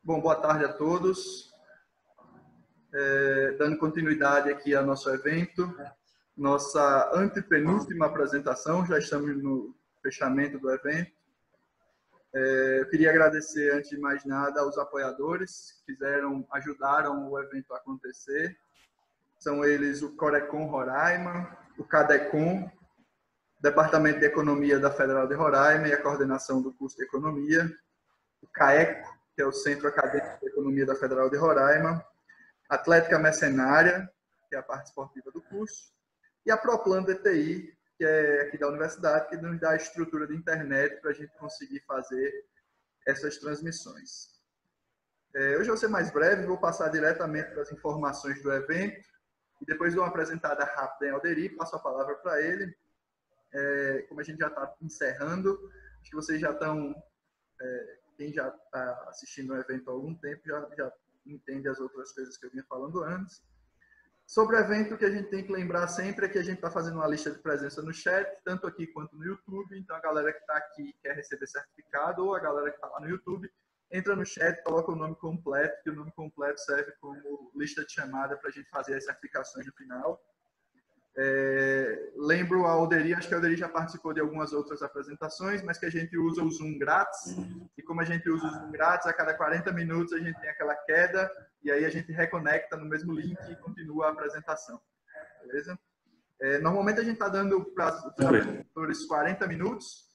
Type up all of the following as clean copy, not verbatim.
Bom, boa tarde a todos. Dando continuidade aqui ao nosso evento, nossa antepenúltima apresentação, já estamos no fechamento do evento. Eu queria agradecer, antes de mais nada, aos apoiadores que ajudaram o evento a acontecer. São eles o Corecon Roraima, o Cadecon, Departamento de Economia da Federal de Roraima e a coordenação do curso de Economia, o CAECO, que é o Centro Acadêmico de Economia da Federal de Roraima, Atlética Mercenária, que é a parte esportiva do curso, e a Proplan DTI, que é aqui da universidade, que nos dá a estrutura de internet para a gente conseguir fazer essas transmissões. Hoje eu vou ser mais breve, vou passar diretamente para as informações do evento, e depois dou uma apresentada rápida em Alderi, passo a palavra para ele. Como a gente já está encerrando, acho que vocês já estão... quem já está assistindo o evento há algum tempo já entende as outras coisas que eu vinha falando antes. Sobre o evento, o que a gente tem que lembrar sempre é que a gente está fazendo uma lista de presença no chat, tanto aqui quanto no YouTube. Então, a galera que está aqui quer receber certificado, ou a galera que está lá no YouTube, entra no chat, coloca o nome completo, que o nome completo serve como lista de chamada para a gente fazer as certificações no final. Lembro a Alderi, acho que a Alderi já participou de algumas outras apresentações, mas que a gente usa o Zoom grátis, e como a gente usa o Zoom grátis, a cada 40 minutos a gente tem aquela queda, e aí a gente reconecta no mesmo link e continua a apresentação, beleza? Normalmente a gente está dando para os apresentadores 40 minutos,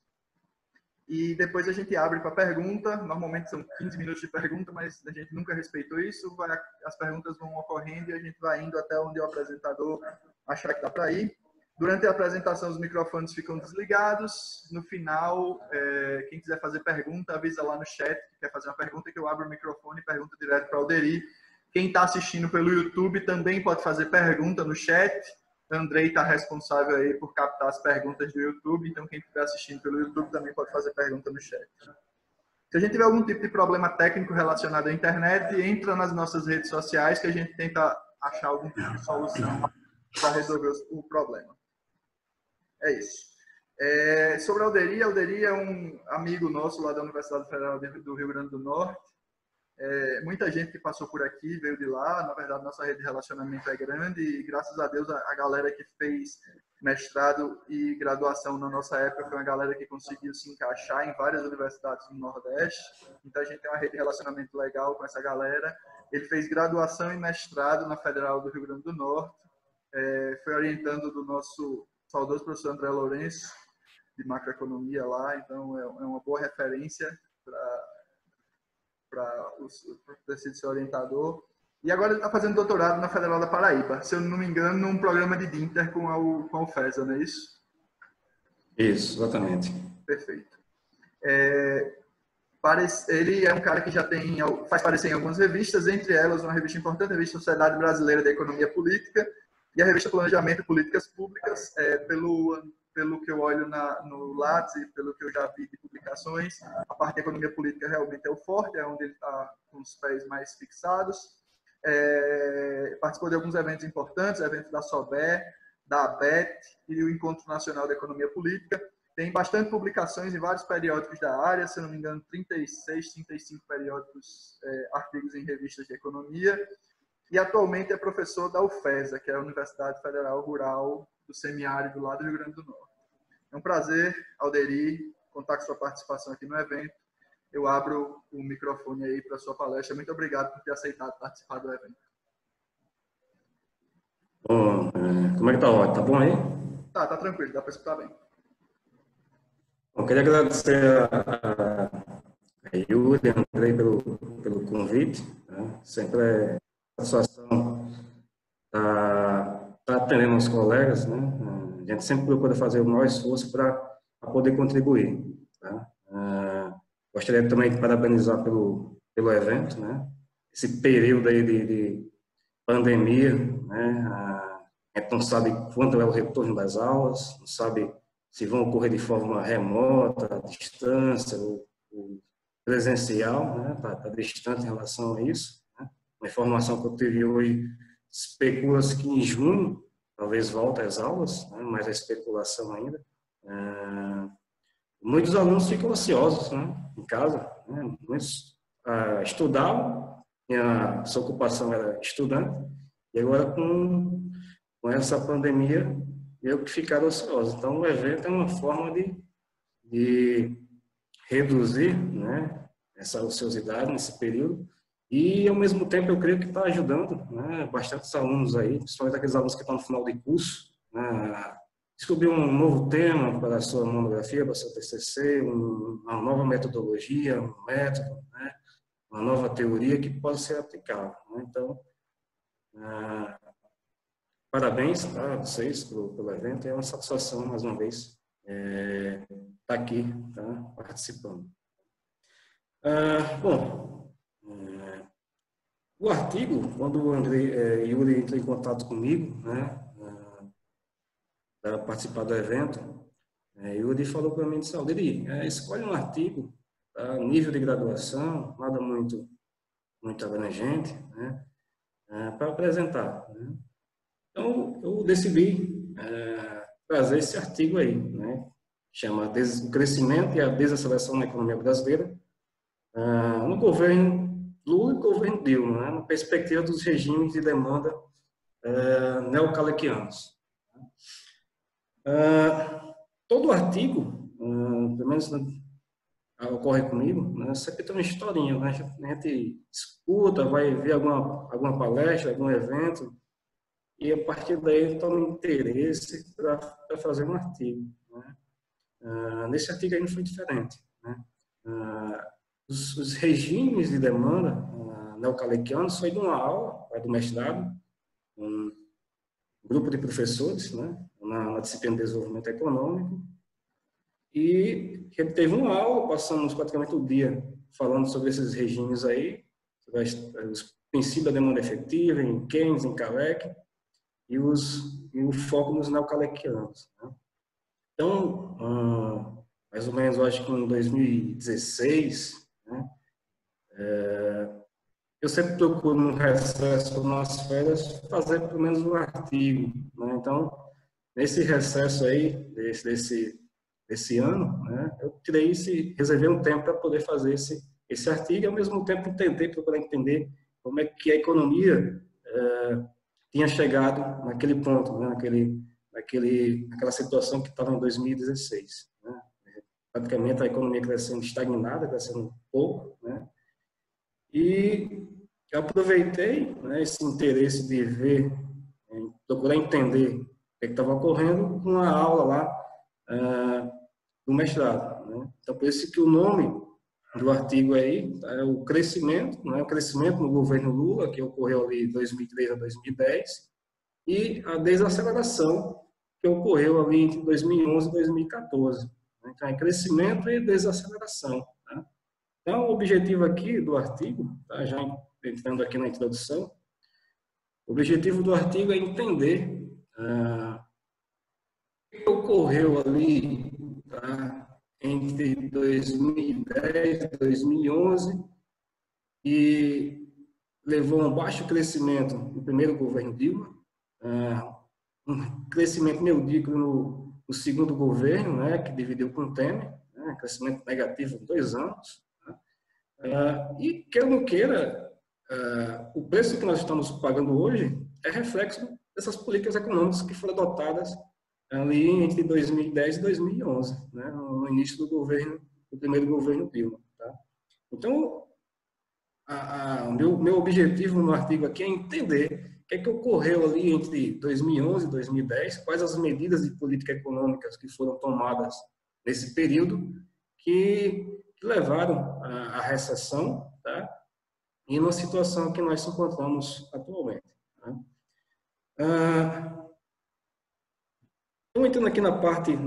e depois a gente abre para pergunta. Normalmente são 15 minutos de pergunta, mas a gente nunca respeitou isso. As perguntas vão ocorrendo e a gente vai indo até onde o apresentador achar que dá para ir. Durante a apresentação, os microfones ficam desligados. No final, quem quiser fazer pergunta, avisa lá no chat que quer fazer uma pergunta, que eu abro o microfone e pergunta direto para o Alderi. Quem está assistindo pelo YouTube também pode fazer pergunta no chat. Andrei está responsável aí por captar as perguntas do YouTube, então quem estiver assistindo pelo YouTube também pode fazer pergunta no chat. Se a gente tiver algum tipo de problema técnico relacionado à internet, entra nas nossas redes sociais que a gente tenta achar algum tipo de solução para resolver o problema. É isso. Sobre a Alderi é um amigo nosso lá da Universidade Federal do Rio Grande do Norte. Muita gente que passou por aqui veio de lá. Na verdade, nossa rede de relacionamento é grande e, graças a Deus, a galera que fez mestrado e graduação na nossa época foi uma galera que conseguiu se encaixar em várias universidades do Nordeste. Então, a gente tem uma rede de relacionamento legal com essa galera. Ele fez graduação e mestrado na Federal do Rio Grande do Norte. Foi orientando do nosso saudoso professor André Lourenço, de macroeconomia lá. Então, é uma boa referência para ter sido seu orientador. E agora ele está fazendo doutorado na Federal da Paraíba, se eu não me engano, num programa de Dinter com a UFESA, não é isso? Isso, exatamente. Perfeito. Ele é um cara que já faz aparecer em algumas revistas, entre elas uma revista importante, a revista Sociedade Brasileira de Economia Política, e a revista Planejamento e Políticas Públicas. Pelo que eu olho no Lattes e pelo que eu já vi de publicações, a parte de economia política realmente é o forte, é onde ele está com os pés mais fixados. Participou de alguns eventos importantes, eventos da SOBE, da ABET e o Encontro Nacional de Economia Política. Tem bastante publicações em vários periódicos da área, se não me engano, 36, 35 periódicos, artigos em revistas de economia. E atualmente é professor da UFESA, que é a Universidade Federal Rural do Semiárido, lá do Rio Grande do Norte. É um prazer, Alderi, contar com sua participação aqui no evento. Eu abro o microfone aí para a sua palestra. Muito obrigado por ter aceitado participar do evento. Bom, como é que tá o áudio? Tá bom aí? Tá tranquilo, dá para escutar bem. Bom, queria agradecer a Yuri e a Andrei pelo convite. Né? Sempre é uma satisfação estar atendendo os colegas, né? A gente sempre procura fazer o maior esforço para poder contribuir. Tá? Gostaria também de parabenizar pelo evento, né? Esse período aí de pandemia, né? A gente não sabe quando é o retorno das aulas, não sabe se vão ocorrer de forma remota, à distância, ou presencial, né? Tá distante em relação a isso. Né? Uma informação que eu tive hoje especula-se que em junho talvez volte às aulas, né? Mas a especulação ainda. Muitos alunos ficam ansiosos, né? Em casa, né? Muitos estudavam, sua ocupação era estudante, e agora com essa pandemia, eu que ficaram ociosos. Então, o evento é uma forma de reduzir, né, essa ociosidade nesse período, e, ao mesmo tempo, eu creio que está ajudando, né, bastantes alunos aí, principalmente aqueles alunos que estão no final de curso, né, descobrir um novo tema para a sua monografia, para o seu TCC, uma nova metodologia, um método, né, uma nova teoria que pode ser aplicável. Né? Então, parabéns, tá, a vocês pelo evento, é uma satisfação, mais uma vez, estar aqui, tá, participando. Bom, o artigo, quando o Yuri entrou em contato comigo, né, para participar do evento, Yuri falou para mim, disse, Alderi, escolhe um artigo, tá, nível de graduação, nada muito abrangente, né, para apresentar. Né. Então, eu decidi trazer esse artigo aí, né, chama O Crescimento e a Desaceleração na Economia Brasileira, no governo Lula e governo Dilma, né, na perspectiva dos regimes de demanda neocalequianos. Todo artigo, pelo menos ocorre comigo, né, sempre tem uma historinha, né, a gente escuta, vai ver alguma palestra, algum evento, e a partir daí toma interesse para fazer um artigo. Né. Nesse artigo aí não foi diferente. Né. Os regimes de demanda neocalequianos foi de uma aula, do mestrado, um grupo de professores, né, na disciplina de desenvolvimento econômico, e ele teve uma aula, passamos praticamente o dia falando sobre esses regimes aí, sobre os princípios da demanda efetiva, em Keynes, em Kalec, e o foco nos neocalequianos. Né. Então, mais ou menos, eu acho que em 2016, né, eu sempre procuro no recesso, nas férias, fazer pelo menos um artigo. Né. Então, nesse recesso aí, desse ano, né, eu reservei um tempo para poder fazer esse artigo e, ao mesmo tempo, procurar entender como é que a economia tinha chegado naquele ponto, né, naquela situação que estava em 2016. Né. Praticamente a economia crescendo estagnada, crescendo pouco, né, e eu aproveitei, né, esse interesse de ver, procurar entender o que estava ocorrendo com uma aula lá do mestrado. Né. Então, por isso que o nome do artigo aí é o crescimento, né, o crescimento no governo Lula, que ocorreu ali de 2003 a 2010, e a desaceleração que ocorreu ali entre 2011 e 2014. Então, é crescimento e desaceleração. Tá? Então, o objetivo aqui do artigo, tá, já entrando aqui na introdução, o objetivo do artigo é entender o que ocorreu ali, tá, entre 2010 e 2011 e levou a um baixo crescimento no primeiro governo Dilma, um crescimento medíocre no segundo governo, né, que dividiu com o Temer, né, crescimento negativo em 2 anos. Né, e, queira ou não queira, o preço que nós estamos pagando hoje é reflexo dessas políticas econômicas que foram adotadas ali entre 2010 e 2011, né, no início do primeiro governo Dilma. Tá? Então, meu objetivo no artigo aqui é entender o que é que ocorreu ali entre 2011 e 2010, quais as medidas de política econômicas que foram tomadas nesse período que levaram à recessão, tá? E na situação que nós nos encontramos atualmente. Tá? Estou entrando aqui na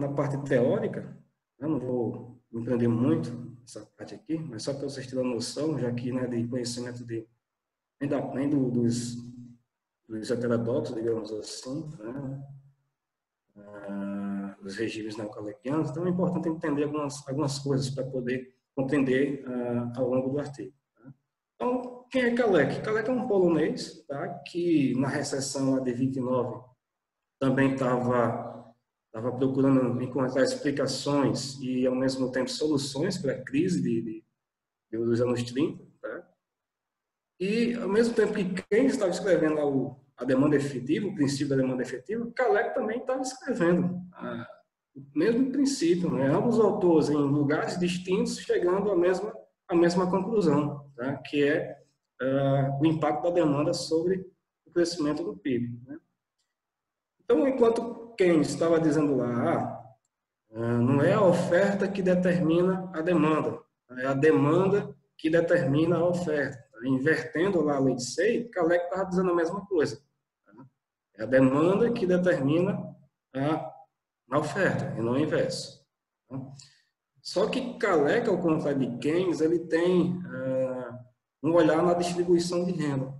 parte teórica, eu não vou me prender muito nessa parte aqui, mas só para vocês terem uma noção, já que, né, de conhecimento nem dos heterodoxos, digamos assim, né, dos regimes neocalequianos, então é importante entender algumas coisas para poder compreender ao longo do artigo. Tá? Então, quem é Kalec? Kalec é um polonês, tá, que na recessão lá de 29 também estava procurando encontrar explicações e, ao mesmo tempo, soluções para a crise dos anos 30. tá? E, ao mesmo tempo que Keynes estava escrevendo lá a demanda efetiva, o princípio da demanda efetiva, Caneco também estava escrevendo o mesmo princípio, né? Ambos autores em lugares distintos, chegando à mesma conclusão, tá? Que é o impacto da demanda sobre o crescimento do PIB, né? Então, enquanto Keynes estava dizendo lá, não é a oferta que determina a demanda, é a demanda que determina a oferta. Invertendo lá a lei de Say, Caneco estava dizendo a mesma coisa. É a demanda que determina a oferta, e não o inverso. Só que Caneco, ao contrário de Keynes, ele tem um olhar na distribuição de renda.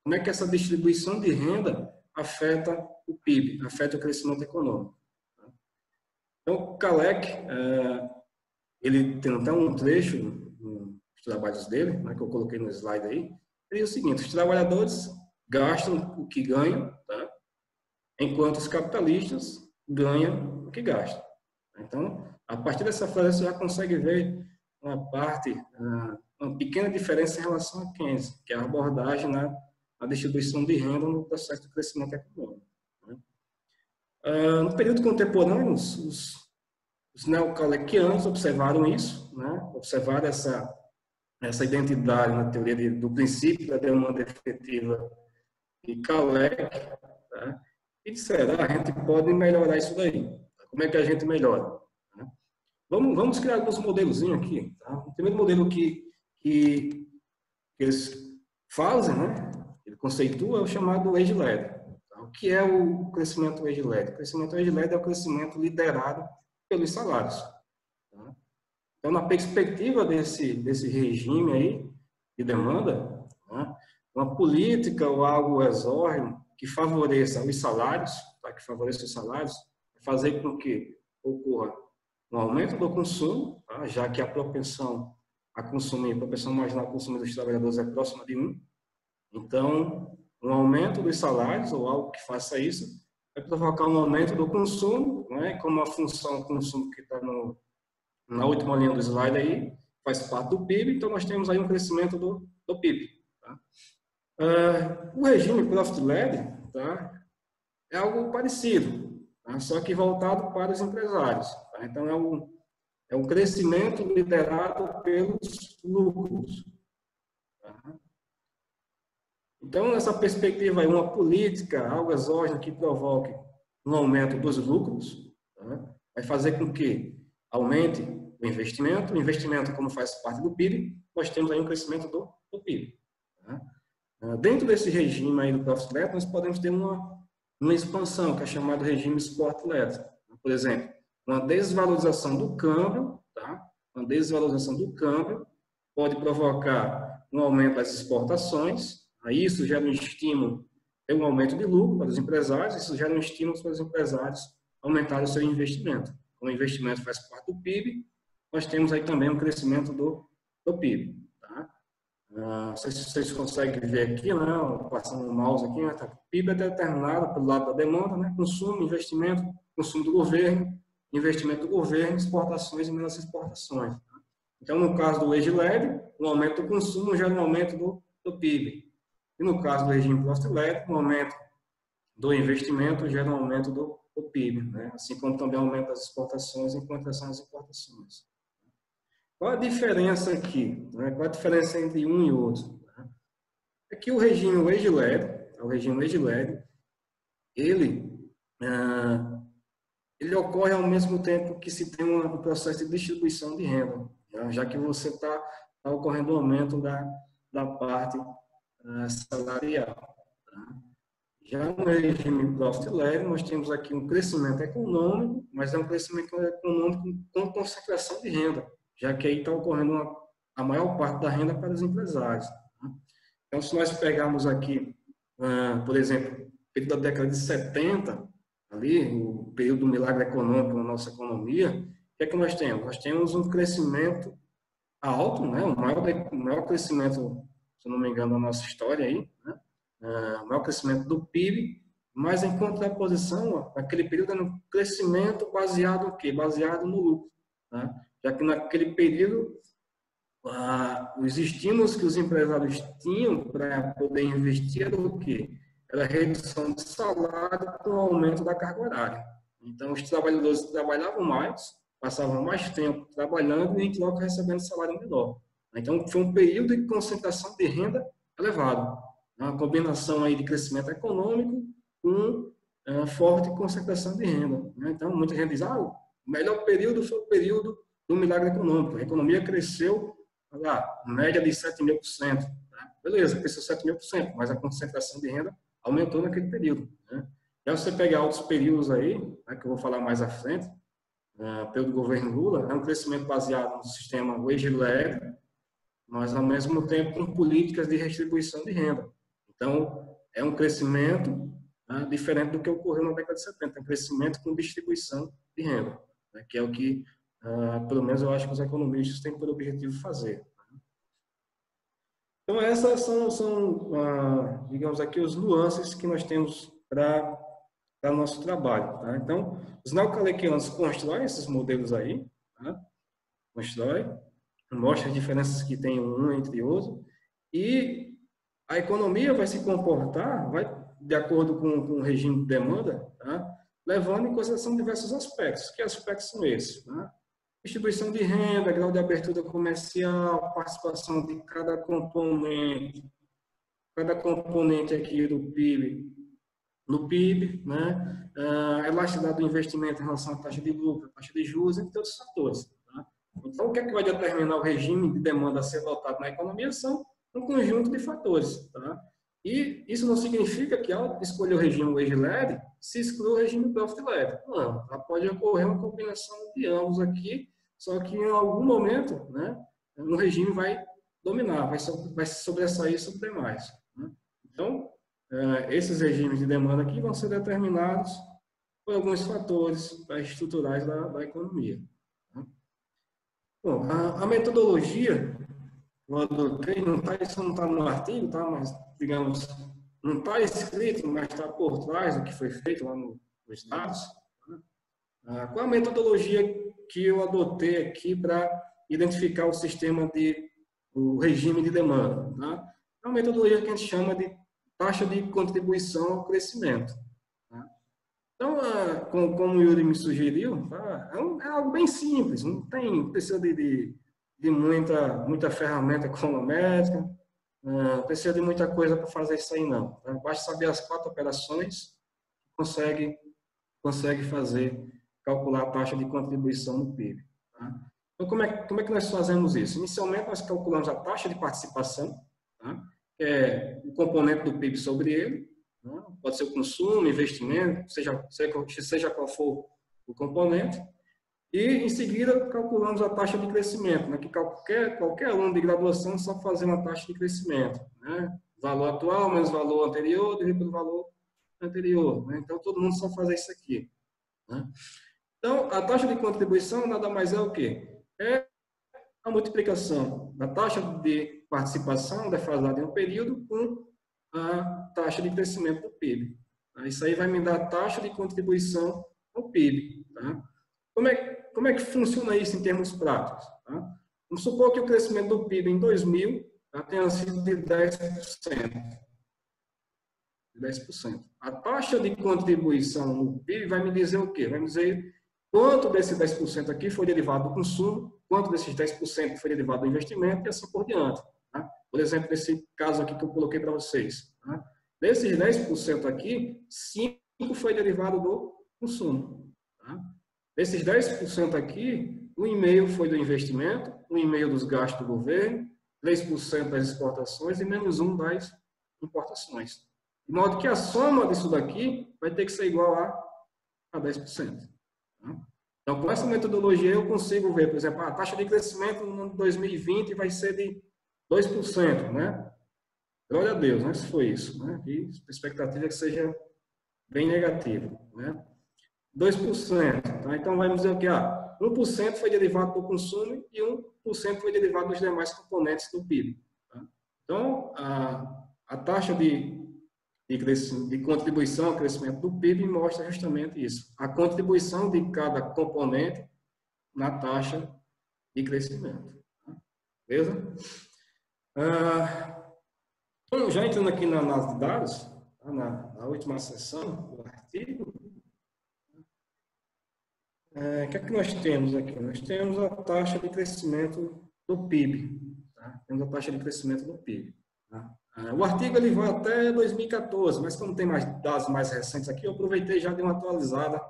Como é que essa distribuição de renda afeta o PIB, afeta o crescimento econômico? Então, Caneco, ele tem até um trecho nos trabalhos dele, né, que eu coloquei no slide aí, ele diz o seguinte: os trabalhadores gastam o que ganham, tá? Enquanto os capitalistas ganham o que gastam. Então, a partir dessa frase você já consegue ver uma pequena diferença em relação a Keynes, que é a abordagem na distribuição de renda no processo de crescimento econômico. No período contemporâneo, os neocanequianos observaram isso, né? Observaram essa identidade na teoria do princípio da demanda efetiva de Caneco, tá? E disseram, a gente pode melhorar isso daí. Como é que a gente melhora? Vamos criar alguns modelozinhos aqui. Tá? O primeiro modelo que eles fazem, né? Ele conceitua, é o chamado age-led. Tá? O que é o crescimento age-led? O crescimento age-led é o crescimento liderado pelos salários. Tá? Então, na perspectiva desse regime aí de demanda, né? Uma política ou algo exógeno que favoreça os salários, tá? Que favoreça os salários, fazer com que ocorra um aumento do consumo, tá? Já que a propensão a consumir, a propensão marginal a consumir dos trabalhadores é próxima de 1. Então, um aumento dos salários, ou algo que faça isso, vai provocar um aumento do consumo, né? Como a função consumo que está na última linha do slide aí, faz parte do PIB, então nós temos aí um crescimento do PIB. Tá? O regime profit-led, tá? É algo parecido, tá? Só que voltado para os empresários. Tá? Então, é um crescimento liderado pelos lucros. Tá? Então, nessa perspectiva, aí, uma política, algo exógeno que provoque um aumento dos lucros, tá? Vai fazer com que aumente o investimento, como faz parte do PIB, nós temos aí um crescimento do PIB. Tá? Dentro desse regime aí do profit-led, nós podemos ter uma expansão, que é chamado regime spot-led. Por exemplo, uma desvalorização do câmbio, tá? Uma desvalorização do câmbio pode provocar um aumento das exportações, aí isso gera um estímulo, um aumento de lucro para os empresários, isso gera um estímulo para os empresários aumentarem o seu investimento. Como o investimento faz parte do PIB, nós temos aí também um crescimento do PIB. Tá? Não sei se vocês conseguem ver aqui, né? Passando o mouse aqui, né? O PIB é determinado pelo lado da demanda, né? Consumo, investimento, consumo do governo, investimento do governo, exportações e menos exportações. Tá? Então, no caso do age-led, o aumento do consumo gera um aumento do PIB. E no caso do regime profit-led, o aumento do investimento gera um aumento do PIB, né? Assim como também aumenta as exportações em contração às importações. Qual a diferença aqui? Né? Qual a diferença entre um e outro? É que o regime age-led, ele ocorre ao mesmo tempo que se tem um processo de distribuição de renda, já que você está ocorrendo um aumento da parte salarial. Tá? Já no regime profit-led, nós temos aqui um crescimento econômico, mas é um crescimento econômico com concentração de renda, já que aí está ocorrendo a maior parte da renda para os empresários. Tá? Então, se nós pegarmos aqui, por exemplo, o período da década de 70, ali, o período do milagre econômico na nossa economia, o que é que nós temos? Nós temos um crescimento alto, né? O maior crescimento, se não me engano, da nossa história aí, né? O maior crescimento do PIB, mas em contraposição, naquele período era um crescimento baseado no quê? Baseado no lucro. Tá? Já que naquele período os estímulos que os empresários tinham para poder investir era o quê? Era a redução de salário com o aumento da carga horária. Então, os trabalhadores trabalhavam mais, passavam mais tempo trabalhando e, em troca, recebendo salário menor. Então, foi um período de concentração de renda elevado. Uma combinação aí de crescimento econômico com forte concentração de renda. Então, muita gente diz, o melhor período foi o período do milagre econômico. A economia cresceu, média de 7.000%. Tá? Beleza, cresceu 7.000%, mas a concentração de renda aumentou naquele período. Né? E aí você pega outros períodos aí, né, que eu vou falar mais à frente, pelo governo Lula, é um crescimento baseado no sistema wage-led, mas ao mesmo tempo com políticas de redistribuição de renda. Então, é um crescimento diferente do que ocorreu na década de 70, é um crescimento com distribuição de renda, né, que é o que, pelo menos eu acho que os economistas têm por objetivo fazer. Então, essas são digamos aqui, os nuances que nós temos para nosso trabalho. Tá? Então, os neocalequianos constroem esses modelos aí, tá? Constroem, mostram as diferenças que tem um entre outro, e a economia vai se comportar, vai de acordo com o regime de demanda, tá? Levando em consideração diversos aspectos. Que aspectos são esses? Tá? Distribuição de renda, grau de abertura comercial, participação de cada componente aqui do PIB, no PIB, né? Elasticidade do investimento em relação à taxa de lucro, taxa de juros, entre outros fatores. Tá? Então, o que é que vai determinar o regime de demanda a ser adotado na economia são um conjunto de fatores. Tá? E isso não significa que, ao escolher o regime wage-led, se exclui o regime profit-led. Não, pode ocorrer uma combinação de ambos aqui, só que em algum momento, né, um regime vai dominar, vai se sobressair sobre os demais. Né? Então, esses regimes de demanda aqui vão ser determinados por alguns fatores estruturais da economia. Né? Bom, a metodologia, eu adotei, isso não está no artigo, tá? Mas, digamos, não está escrito, mas está por trás do que foi feito lá nos dados. Né? Qual a metodologia que eu adotei aqui para identificar o regime de demanda? Tá? É uma metodologia que a gente chama de taxa de contribuição ao crescimento. Tá? Então, como o Yuri me sugeriu, tá? É algo bem simples, não precisa de muita ferramenta econométrica, precisa de muita coisa para fazer isso aí não. Tá? Basta saber as 4 operações, consegue calcular a taxa de contribuição no PIB. Tá? Então, como é que nós fazemos isso? Inicialmente, nós calculamos a taxa de participação, tá? Que é o componente do PIB sobre ele, né? Pode ser o consumo, investimento, seja qual for o componente. E, em seguida, calculamos a taxa de crescimento, né? Que qualquer aluno de graduação sabe fazer uma taxa de crescimento. Né? Valor atual menos valor anterior, dividido pelo valor anterior. Né? Então, todo mundo sabe fazer isso aqui. Né? Então, a taxa de contribuição nada mais é o quê? É a multiplicação da taxa de participação defasada em um período com a taxa de crescimento do PIB. Isso aí vai me dar a taxa de contribuição ao PIB. Tá? Como é que funciona isso em termos práticos? Tá? Vamos supor que o crescimento do PIB em 2000 tenha sido de 10%. 10%. A taxa de contribuição no PIB vai me dizer o quê? Vai me dizer quanto desse 10% aqui foi derivado do consumo, quanto desses 10% foi derivado do investimento e assim por diante. Tá? Por exemplo, nesse caso aqui que eu coloquei para vocês. Tá? Desses 10% aqui, 5% foi derivado do consumo. Tá? Desses 10% aqui, 1,5% foi do investimento, 1,5% dos gastos do governo, 3% das exportações e menos 1% das importações. De modo que a soma disso daqui vai ter que ser igual a 10%. Tá? Então, com essa metodologia, eu consigo ver, por exemplo, a taxa de crescimento no ano de 2020 vai ser de 2%, né? Glória a Deus, né? Se foi isso, né? E a expectativa é que seja bem negativa, né? 2%, tá? Então, vamos dizer o que? 1% foi derivado do consumo e 1% foi derivado dos demais componentes do PIB. Tá? Então, a taxa de contribuição ao crescimento do PIB mostra justamente isso. A contribuição de cada componente na taxa de crescimento. Beleza? Então, já entrando aqui na análise de dados, na última sessão do artigo, o que é que nós temos aqui? Nós temos a taxa de crescimento do PIB. Tá? Temos a taxa de crescimento do PIB. Tá? O artigo ele vai até 2014, mas como tem mais dados mais recentes aqui, eu aproveitei e já dei uma atualizada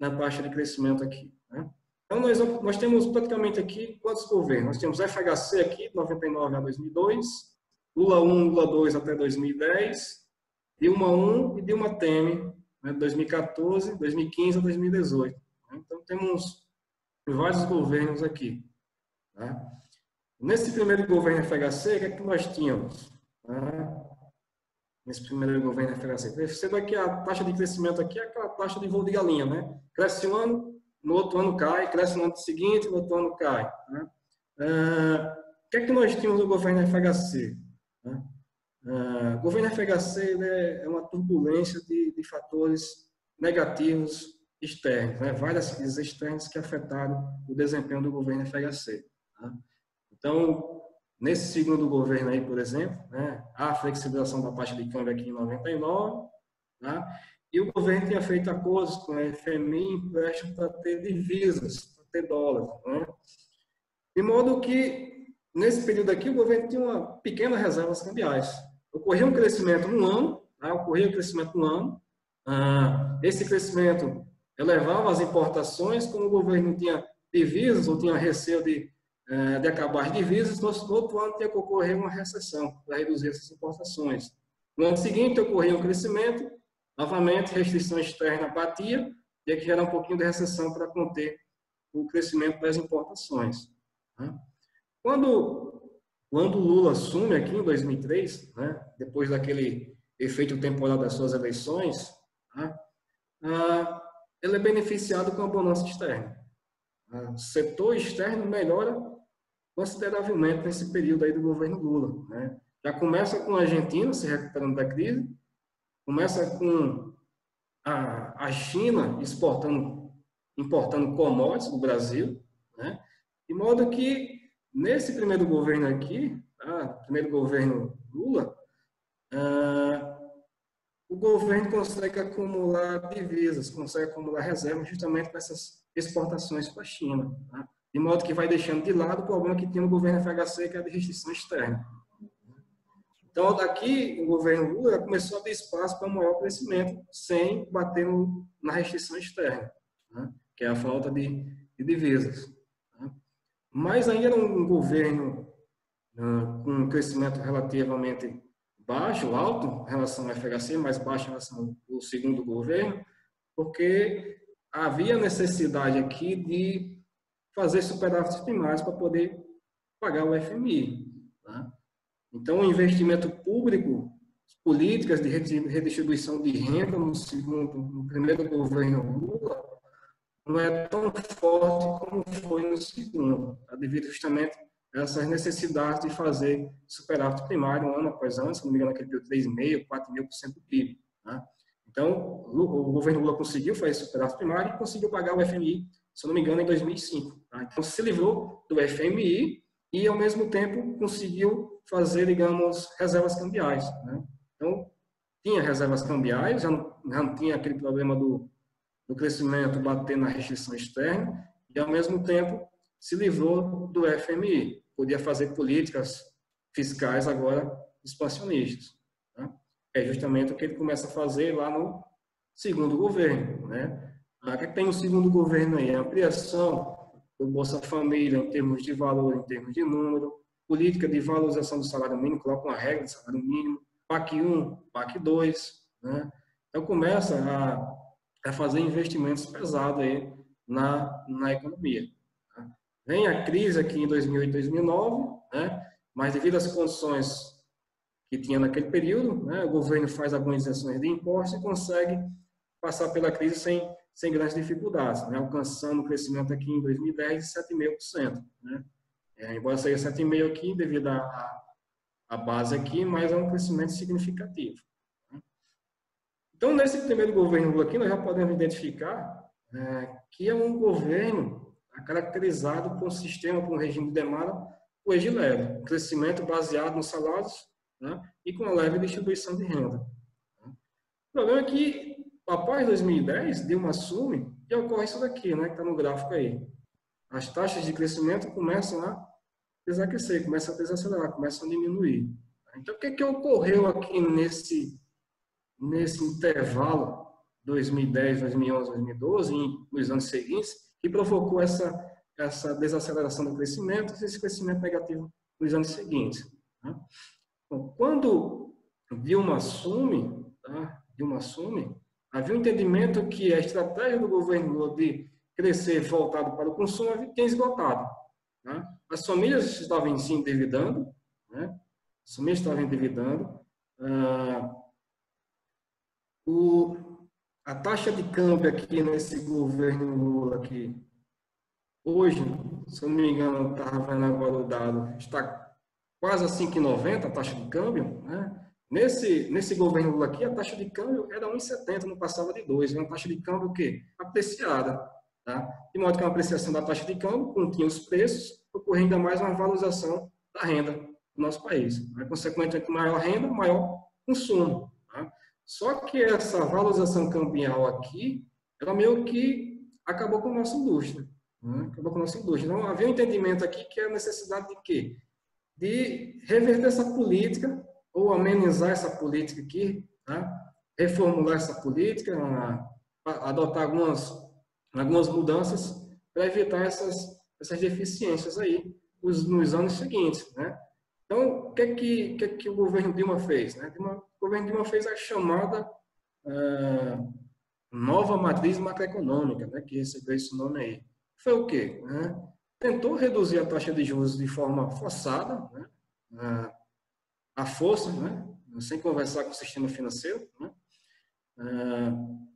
na taxa de crescimento aqui. Né? Então, nós temos praticamente aqui quantos governos? Nós temos FHC aqui, de 99 a 2002, Lula 1, Lula 2 até 2010, Dilma 1 e Dilma Temer, né, de 2014, 2015 a 2018. Né? Então, temos vários governos aqui. Tá? Nesse primeiro governo FHC, o que é que nós tínhamos? Nesse primeiro governo FHC. Sendo aqui a taxa de crescimento aqui, é aquela taxa de voo de galinha, né? Cresce um ano, no outro ano cai, cresce no ano seguinte, no outro ano cai. Né? O que é que nós tínhamos no governo FHC? Né? O governo FHC é uma turbulência de fatores negativos externos, né? Várias crises externas que afetaram o desempenho do governo FHC. Tá? Então, nesse segundo governo aí, por exemplo, né, há a flexibilização da taxa de câmbio aqui em 99, tá? E o governo tinha feito acordos com a FMI, empréstimo para ter divisas, para ter dólares. Né? De modo que, nesse período aqui, o governo tinha uma pequena reservas cambiais. Ocorreu um crescimento no ano, tá? Esse crescimento elevava as importações, como o governo não tinha divisas ou tinha receio de acabar as divisas, no outro ano tinha que ocorrer uma recessão para reduzir essas importações. No ano seguinte, ocorria um crescimento, novamente, restrição externa batia, tinha que gerar um pouquinho de recessão para conter o crescimento das importações. Né? Quando Lula assume aqui em 2003, né, depois daquele efeito temporal das suas eleições, né, ele é beneficiado com a bonança externa. O setor externo melhora consideravelmente nesse período aí do governo Lula. Né? Já começa com a Argentina se recuperando da crise, começa com a China importando commodities do Brasil, né? De modo que, nesse primeiro governo aqui, primeiro governo Lula, o governo consegue acumular divisas, consegue acumular reservas justamente com essas exportações para a China, tá? De modo que vai deixando de lado o problema que tinha no governo FHC, que é a de restrição externa. Então, daqui, o governo Lula começou a ter espaço para um maior crescimento, sem bater na restrição externa, né? Que é a falta de divisas. Tá? Mas ainda era um governo com um crescimento relativamente baixo, alto, em relação ao FHC, mais baixo em relação ao segundo governo, porque havia necessidade aqui de fazer superávites primários para poder pagar o FMI. Tá? Então, o investimento público, políticas de redistribuição de renda no primeiro governo Lula, não é tão forte como foi no segundo, tá? Devido justamente a essas necessidades de fazer superávit primário ano após ano, se não me engano, aquele período 3,5%, 4,5% do PIB. Tá? Então, o governo Lula conseguiu fazer superávit primário e conseguiu pagar o FMI, se não me engano, em 2005. Tá? Então, se livrou do FMI e, ao mesmo tempo, conseguiu fazer, digamos, reservas cambiais. Né? Então, tinha reservas cambiais, já não tinha aquele problema do crescimento bater na restrição externa e, ao mesmo tempo, se livrou do FMI. Podia fazer políticas fiscais agora expansionistas. Tá? É justamente o que ele começa a fazer lá no segundo governo. Né? O que tem no segundo governo aí? A ampliação do Bolsa Família em termos de valor, em termos de número, política de valorização do salário mínimo, coloca uma regra de salário mínimo, PAC 1, PAC 2. Né? Então, começa a fazer investimentos pesados aí na economia. Tá? Vem a crise aqui em 2008, 2009, né? Mas devido às condições que tinha naquele período, né, o governo faz algumas isenções de impostos e consegue passar pela crise sem grandes dificuldades, né? Alcançando um crescimento aqui em 2010 de 7,5%. Né? Embora seja 7,5% aqui, devido à base aqui, mas é um crescimento significativo. Então, nesse primeiro governo Lula aqui, nós já podemos identificar que é um governo caracterizado por um sistema, por um regime de demanda o eixo leve, um crescimento baseado nos salários, né, e com a leve distribuição de renda. O problema é que, após 2010, Dilma assume e ocorre isso daqui, né, que está no gráfico aí. As taxas de crescimento começam a desaquecer, começam a desacelerar, começam a diminuir. Então, o que ocorreu aqui nesse intervalo 2010, 2011, 2012, e nos anos seguintes, que provocou essa desaceleração do crescimento e esse crescimento negativo nos anos seguintes? Né? Então, quando Dilma assume, havia um entendimento que a estratégia do governo Lula de crescer voltado para o consumo tinha esgotado. Né? As famílias estavam se endividando, né? As famílias estavam endividando. A taxa de câmbio aqui nesse governo Lula aqui, hoje, se eu não me engano, estava vendo agora o dado, está quase a 5,90 a taxa de câmbio, né? Nesse governo Lula aqui, a taxa de câmbio era 1,70, não passava de 2, uma taxa de câmbio o quê? Apreciada, tá? De modo que uma apreciação da taxa de câmbio continha os preços, ocorrendo ainda mais uma valorização da renda do nosso país. Né? Consequentemente, maior renda, maior consumo. Tá? Só que essa valorização cambial aqui, ela meio que acabou com a nossa indústria. Né? Acabou com a nossa indústria. Então, havia um entendimento aqui que é a necessidade de quê? De reverter essa política, ou amenizar essa política aqui, tá? Reformular essa política, adotar algumas mudanças para evitar essas deficiências aí nos anos seguintes, né? Então, o que o governo Dilma fez? Né? O governo Dilma fez a chamada nova matriz macroeconômica, né? Que recebeu esse nome aí. Foi o quê? Né? Tentou reduzir a taxa de juros de forma forçada, né? À força, né? Sem conversar com o sistema financeiro, né?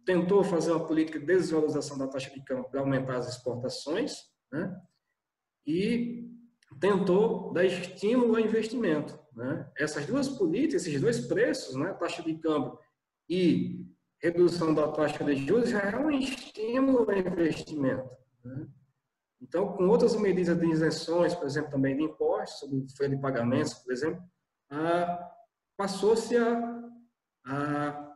Tentou fazer uma política de desvalorização da taxa de câmbio para aumentar as exportações, né? E tentou dar estímulo ao investimento, né? Essas duas políticas, esses dois preços, né? Taxa de câmbio e redução da taxa de juros já é um estímulo ao investimento, né? Então, com outras medidas de isenções, por exemplo, também de impostos, sobre folha de pagamentos, por exemplo, passou-se a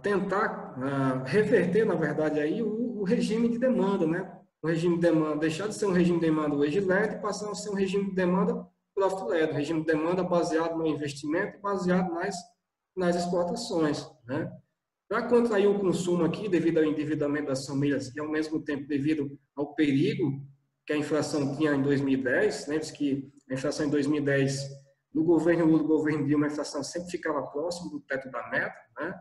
tentar reverter, na verdade, aí o regime de demanda, né? O regime de demanda, deixar de ser um regime de demanda wage-led e passar a ser um regime de demanda profit-led, um regime de demanda baseado no investimento e baseado nas exportações, né? Para contrair o consumo aqui, devido ao endividamento das famílias e, ao mesmo tempo, devido ao perigo que a inflação tinha em 2010, lembre-se que a inflação em 2010, no governo Lula, no governo Dilma, a inflação sempre ficava próximo do teto da meta, né?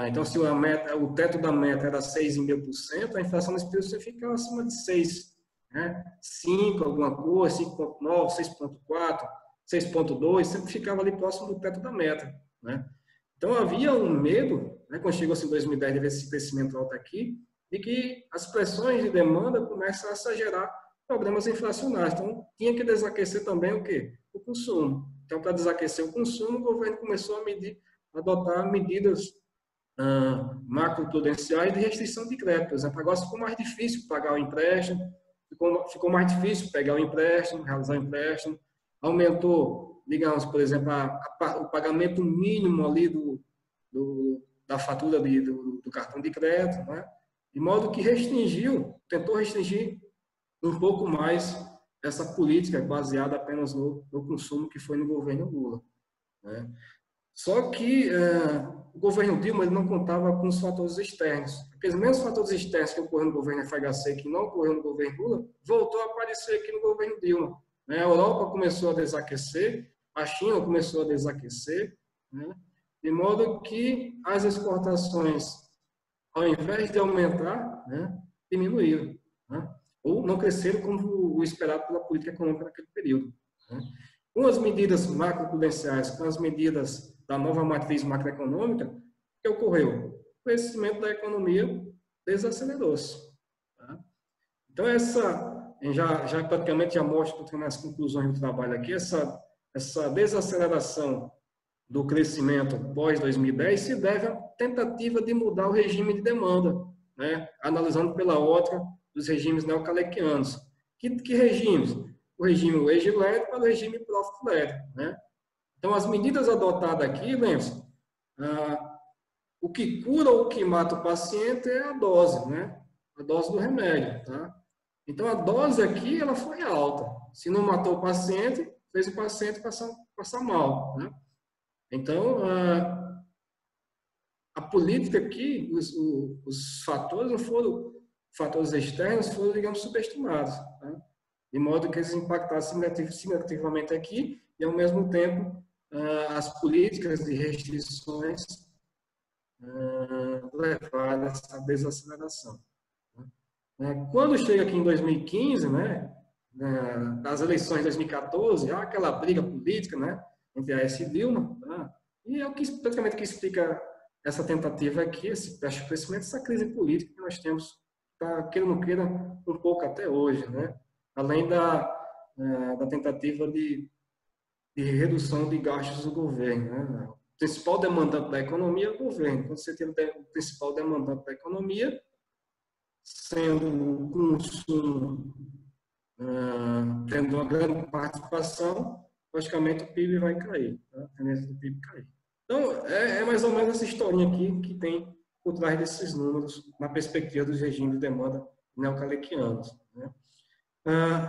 Então, se o teto da meta era 6,5%, a inflação nesse período você ficava acima de 6, né? 5, alguma coisa, 5,9, 6,4, 6,2, sempre ficava ali próximo do teto da meta, né? Então, havia um medo, né, quando chegou-se em 2010, de ver esse crescimento alto aqui, de que as pressões de demanda começassem a gerar problemas inflacionários. Então, tinha que desaquecer também o quê? O consumo. Então, para desaquecer o consumo, o governo começou a adotar medidas macroprudenciais de restrição de crédito. Por exemplo, agora ficou mais difícil pagar o empréstimo, ficou mais difícil pegar o empréstimo, realizar o empréstimo, aumentou, digamos, por exemplo, o pagamento mínimo ali da fatura do cartão de crédito, né? De modo que tentou restringir um pouco mais essa política baseada apenas no consumo que foi no governo Lula, né? Só que o governo Dilma ele não contava com os fatores externos. Aqueles mesmos fatores externos que ocorreram no governo FHC, que não ocorreu no governo Lula, voltou a aparecer aqui no governo Dilma, né? A Europa começou a desaquecer, a China começou a desaquecer, né? De modo que as exportações, ao invés de aumentar, né, diminuíram, né? Ou não cresceram como o esperado pela política econômica naquele período, né? Com as medidas macroprudenciais, com as medidas da nova matriz macroeconômica, o que ocorreu? O crescimento da economia desacelerou-se, tá? Então, já praticamente já mostro nas conclusões do trabalho aqui, essa desaceleração do crescimento pós-2010 se deve à tentativa de mudar o regime de demanda, né? Analisando pela ótica dos regimes neocalequianos. Que regimes? o regime wage-led para o regime profit-led, né? Então, as medidas adotadas aqui, lembre-se, o que cura ou o que mata o paciente é a dose, né? A dose do remédio, tá? Então, a dose aqui, ela foi alta. Se não matou o paciente, fez o paciente passar mal, né? Então, a política aqui, os fatores não foram, fatores externos foram, digamos, subestimados, tá? De modo que eles impactassem significativamente aqui e, ao mesmo tempo, as políticas de restrições levaram a essa desaceleração. Quando chega aqui em 2015, né, nas eleições de 2014, há aquela briga política, né, entre a AS e Dilma, tá? E é o que praticamente que explica essa tentativa aqui, esse baixo crescimento, essa crise política que nós temos, tá, queira ou não queira, um pouco até hoje, né? Além da tentativa de redução de gastos do governo, né? O principal demandante da economia é o governo. Quando você tem o principal demandante da economia, sendo o consumo tendo uma grande participação, logicamente o PIB vai cair, tá? A tendência do PIB cair. Então, é mais ou menos essa historinha aqui que tem por trás desses números na perspectiva dos regimes de demanda neocalequianos, né?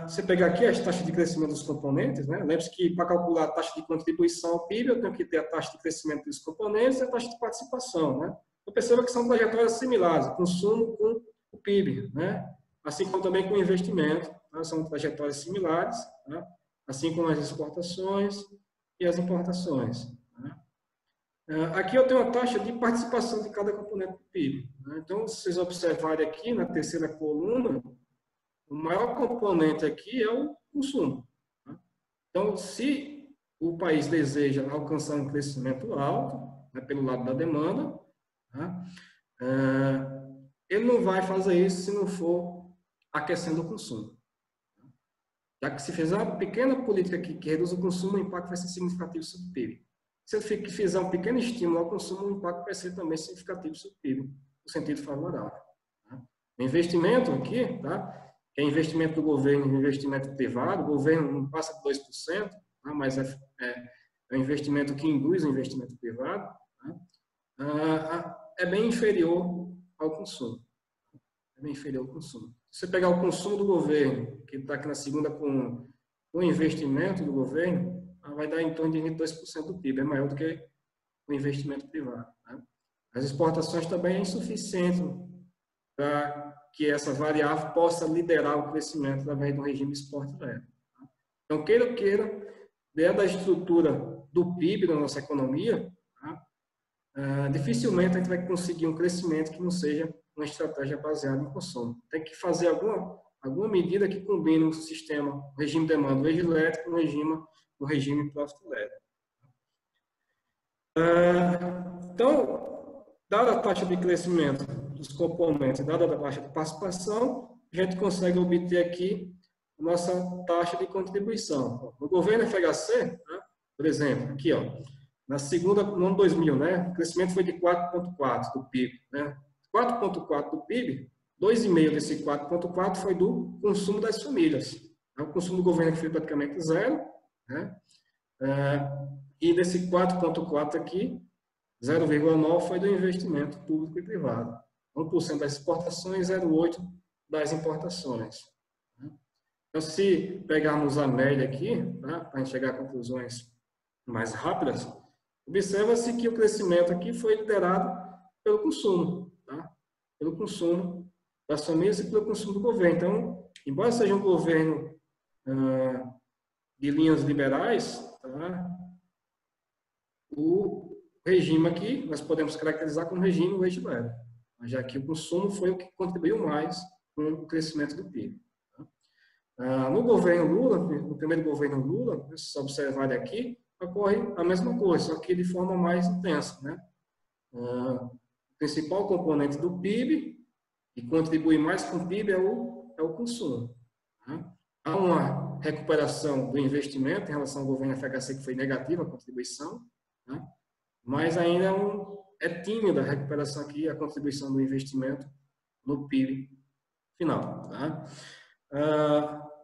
Você pegar aqui as taxas de crescimento dos componentes, né? Lembre-se que para calcular a taxa de contribuição ao PIB, eu tenho que ter a taxa de crescimento dos componentes e a taxa de participação, né? Então, perceba que são trajetórias similares, o consumo com o PIB, né? Assim como também com o investimento, tá? São trajetórias similares, tá? Assim como as exportações e as importações, né? Aqui eu tenho a taxa de participação de cada componente do PIB, né? Então, se vocês observarem aqui na terceira coluna, o maior componente aqui é o consumo, tá? Então, se o país deseja alcançar um crescimento alto, né, pelo lado da demanda, tá? Ele não vai fazer isso se não for aquecendo o consumo. Já que se fizer uma pequena política que reduz o consumo, o impacto vai ser significativo sobre o PIB. Se ele fizer um pequeno estímulo ao consumo, o impacto vai ser também significativo sobre o PIB, no sentido favorável, tá? O investimento aqui, tá? Que é investimento do governo e investimento privado, o governo não passa de 2%, tá? Mas é um investimento que induz o investimento privado, tá? É bem inferior ao consumo. É bem inferior ao consumo. Se você pegar o consumo do governo, que está aqui na segunda com o investimento do governo, vai dar em torno de 22% do PIB, é maior do que o investimento privado, tá? As exportações também é insuficiente para que essa variável possa liderar o crescimento através do regime exporto-leve, tá? Então, queira ou queira, dentro da estrutura do PIB da nossa economia, tá? Dificilmente a gente vai conseguir um crescimento que não seja uma estratégia baseada em consumo. Tem que fazer alguma medida que combine o sistema, o regime de demanda wage-led com o regime profit-led. Então, dada a taxa de crescimento dos componentes, dada a taxa de participação, a gente consegue obter aqui a nossa taxa de contribuição. No governo FHC, tá? Por exemplo, aqui, ó, no ano 2000, né, o crescimento foi de 4,4% do PIB, né? 4,4% do PIB, 2,5% desse 4,4% foi do consumo das famílias. O consumo do governo foi praticamente zero, né? E desse 4,4% aqui, 0,9% foi do investimento público e privado. 1% das exportações e 0,8% das importações. Então, se pegarmos a média aqui, tá, para a gente chegar a conclusões mais rápidas, observa-se que o crescimento aqui foi liderado pelo consumo, tá? Pelo consumo das famílias e pelo consumo do governo. Então, embora seja um governo de linhas liberais, tá? O regime aqui nós podemos caracterizar como regime wage-led, já que o consumo foi o que contribuiu mais com o crescimento do PIB. Tá? No governo Lula, no primeiro governo Lula, se observarem aqui, ocorre a mesma coisa, só que de forma mais intensa, né? O principal componente do PIB, e contribui mais com o PIB, é o consumo. Tá? Há uma recuperação do investimento em relação ao governo FHC, que foi negativa a contribuição, tá? Mas ainda é tímida a recuperação aqui, a contribuição do investimento no PIB final. Tá?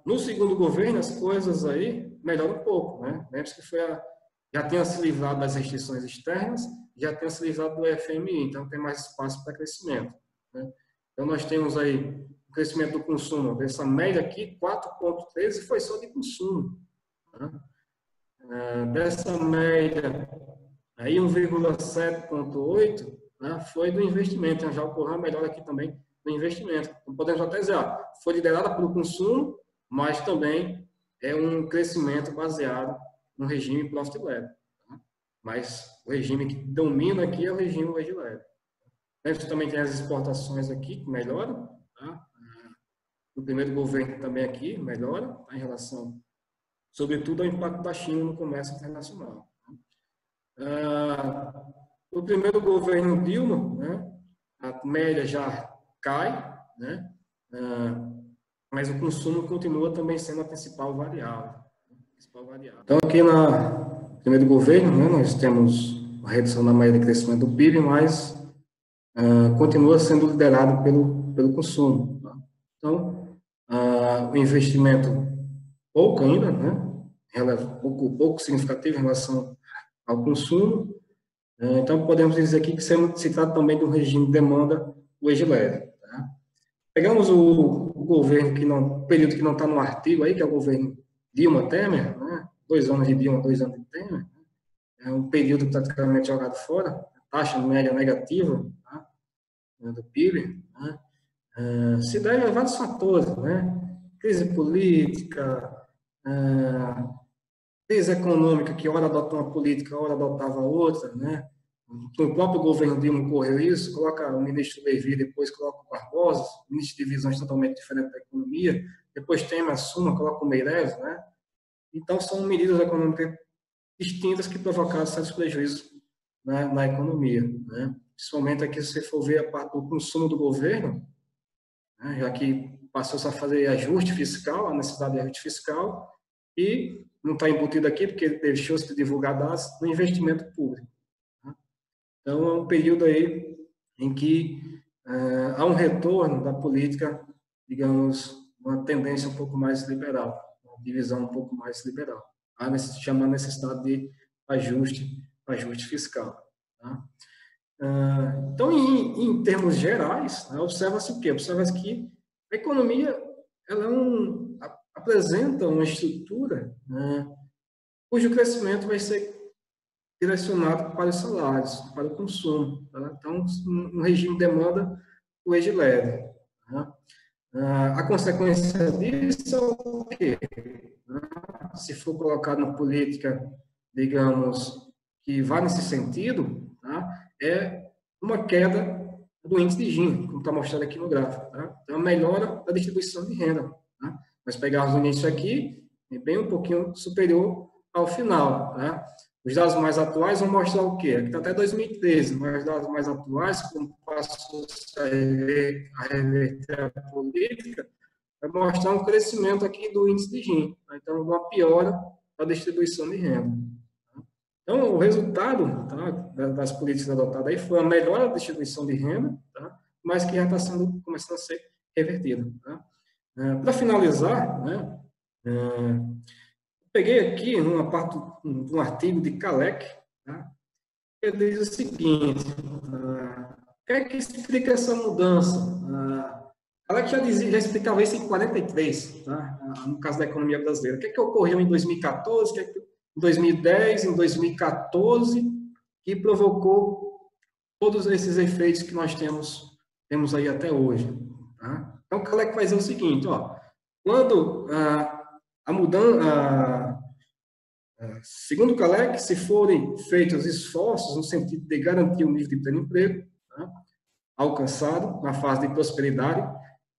No segundo governo, as coisas aí melhoram um pouco, né? Lembre-se que já tinha se livrado das restrições externas, já tinha se livrado do FMI, então tem mais espaço para crescimento, né? Então, nós temos aí o crescimento do consumo, dessa média aqui, 4,13 foi só de consumo, né? Dessa média, aí 1,7,8, né, foi do investimento, então já ocorreu uma melhora aqui também do investimento. Então, podemos até dizer, foi liderada pelo consumo, mas também é um crescimento baseado no regime profit led. Tá? Mas o regime que domina aqui é o regime wage led. Você também tem as exportações aqui que melhoram. Tá? O primeiro governo também aqui melhora, tá, em relação, sobretudo, ao impacto da China no comércio internacional. O primeiro governo Dilma, né, a média já cai, né, mas o consumo continua também sendo a principal variável. Então, aqui no primeiro governo, né, nós temos a redução da média de crescimento do PIB, mas continua sendo liderado pelo consumo. Tá? Então, o investimento pouco ainda, né, pouco significativo em relação ao consumo. Então, podemos dizer aqui que se trata também de um regime de demanda wage led. Tá? Pegamos o governo o período que não está no artigo aí, que é o governo Dilma-Temer, né? 2 anos de Dilma, 2 anos de Temer. É um período praticamente jogado fora, taxa média negativa, tá? Do PIB, né? Se deve a vários fatores, né? Crise política, crise econômica, que hora adota uma política, hora adotava outra, né? O próprio governo Dilma ocorreu isso, coloca o ministro Levi, depois coloca o Barbosa, ministro de visões totalmente diferentes da economia, depois Temer assume, coloca o Meirelles, né? Então, são medidas econômicas distintas que provocaram certos prejuízos, né, na economia, né? Principalmente aqui, se você for ver a parte do consumo do governo, né, já que passou-se a fazer ajuste fiscal, a necessidade de ajuste fiscal, e não está embutido aqui, porque deixou-se de divulgar dados do investimento público. Né? Então, é um período aí em que há um retorno da política, digamos, uma tendência um pouco mais liberal, uma divisão um pouco mais liberal. Há chamar necessidade de ajuste fiscal. Tá? Então, em termos gerais, né, observa-se o quê? Observa-se que a economia ela apresenta uma estrutura, né, cujo crescimento vai ser direcionado para os salários, para o consumo. Tá? Então, um regime de demanda wage led. Tá? A consequência disso é o quê? Se for colocado na política, digamos, que vá nesse sentido, tá? É uma queda do índice de Gini, como está mostrado aqui no gráfico. Tá? Então, a melhora da distribuição de renda. Tá? Nós pegarmos o início aqui, é bem um pouquinho superior ao final. Tá? Os dados mais atuais vão mostrar o quê? Aqui está até 2013, mas os dados mais atuais, como passou a reverter a política, vai mostrar um crescimento aqui do índice de Gini. Tá? Então, uma piora da distribuição de renda. Tá? Então, o resultado, tá, das políticas adotadas aí foi a melhora da distribuição de renda, tá, mas que já está começando a ser revertida. Tá? Para finalizar, né, peguei aqui uma parte de um artigo de Kalec, tá, que diz o seguinte: o que é que explica essa mudança? Kalec já explicava isso em 43, tá, no caso da economia brasileira. O que é que ocorreu em 2014, em 2010, em 2014, que provocou todos esses efeitos que nós temos aí até hoje. Tá? Então, Kalec vai dizer o seguinte: quando a mudança, segundo Kalec, se forem feitos esforços no sentido de garantir o nível de pleno emprego, tá, alcançado na fase de prosperidade,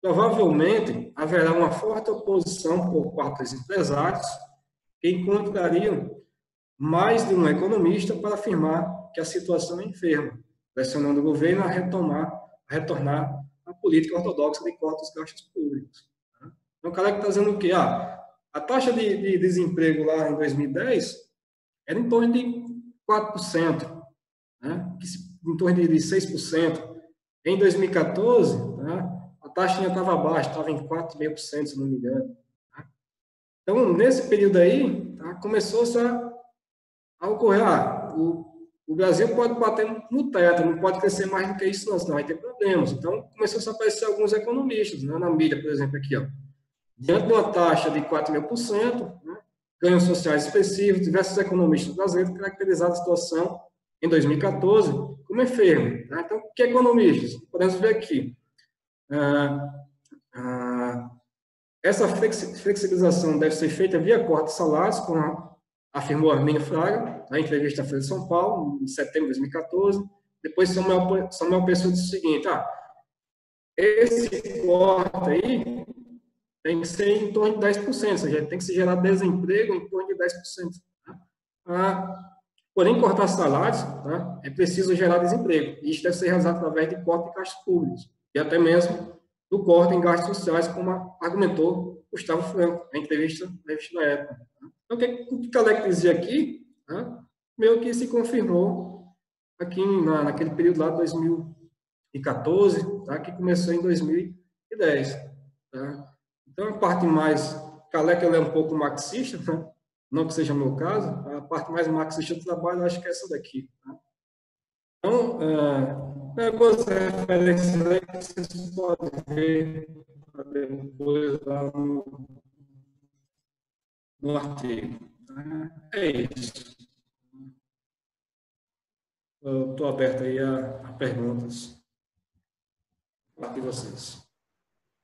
provavelmente haverá uma forte oposição por parte dos empresários que encontrariam mais de um economista para afirmar que a situação é enferma, pressionando o governo a retornar à política ortodoxa de corte dos gastos públicos. Então, o cara que está dizendo o quê? A taxa de desemprego lá em 2010 era em torno de 4%, né? Em torno de 6%. Em 2014, né, a taxa ainda estava baixa, estava em 4,5%, se não me engano. Então, nesse período aí, tá, começou-se a ocorrer, o Brasil pode bater no teto, não pode crescer mais do que isso, não, senão vai ter problemas. Então, começou a aparecer alguns economistas, né, na mídia, por exemplo, aqui, ó, diante de uma taxa de 4.000%, né, ganhos sociais expressivos, diversos economistas brasileiros caracterizaram a situação em 2014 como enfermo. Né? Então, que economistas? Podemos ver aqui. Essa flexibilização deve ser feita via corte de salários, como afirmou Arminio Fraga, na entrevista à Folha de São Paulo, em setembro de 2014. Depois, Samuel Pessoa disse o seguinte: esse corte aí tem que ser em torno de 10%, ou seja, tem que se gerar desemprego em torno de 10%. Porém, cortar salários, tá, é preciso gerar desemprego. E isso deve ser realizado através de corte de gastos públicos e até mesmo do corte em gastos sociais, como argumentou Gustavo Franco, na entrevista da época. Então, o que Calec dizia aqui, né, meio que se confirmou aqui naquele período lá de 2014, tá, que começou em 2010. Tá? Então, a parte mais... Calec é um pouco marxista, né? Não que seja o meu caso, a parte mais marxista do trabalho, eu acho que é essa daqui. Tá? Então, algumas referências aí que vocês podem ver depois lá no artigo. É isso. Eu estou aberto aí a perguntas de vocês.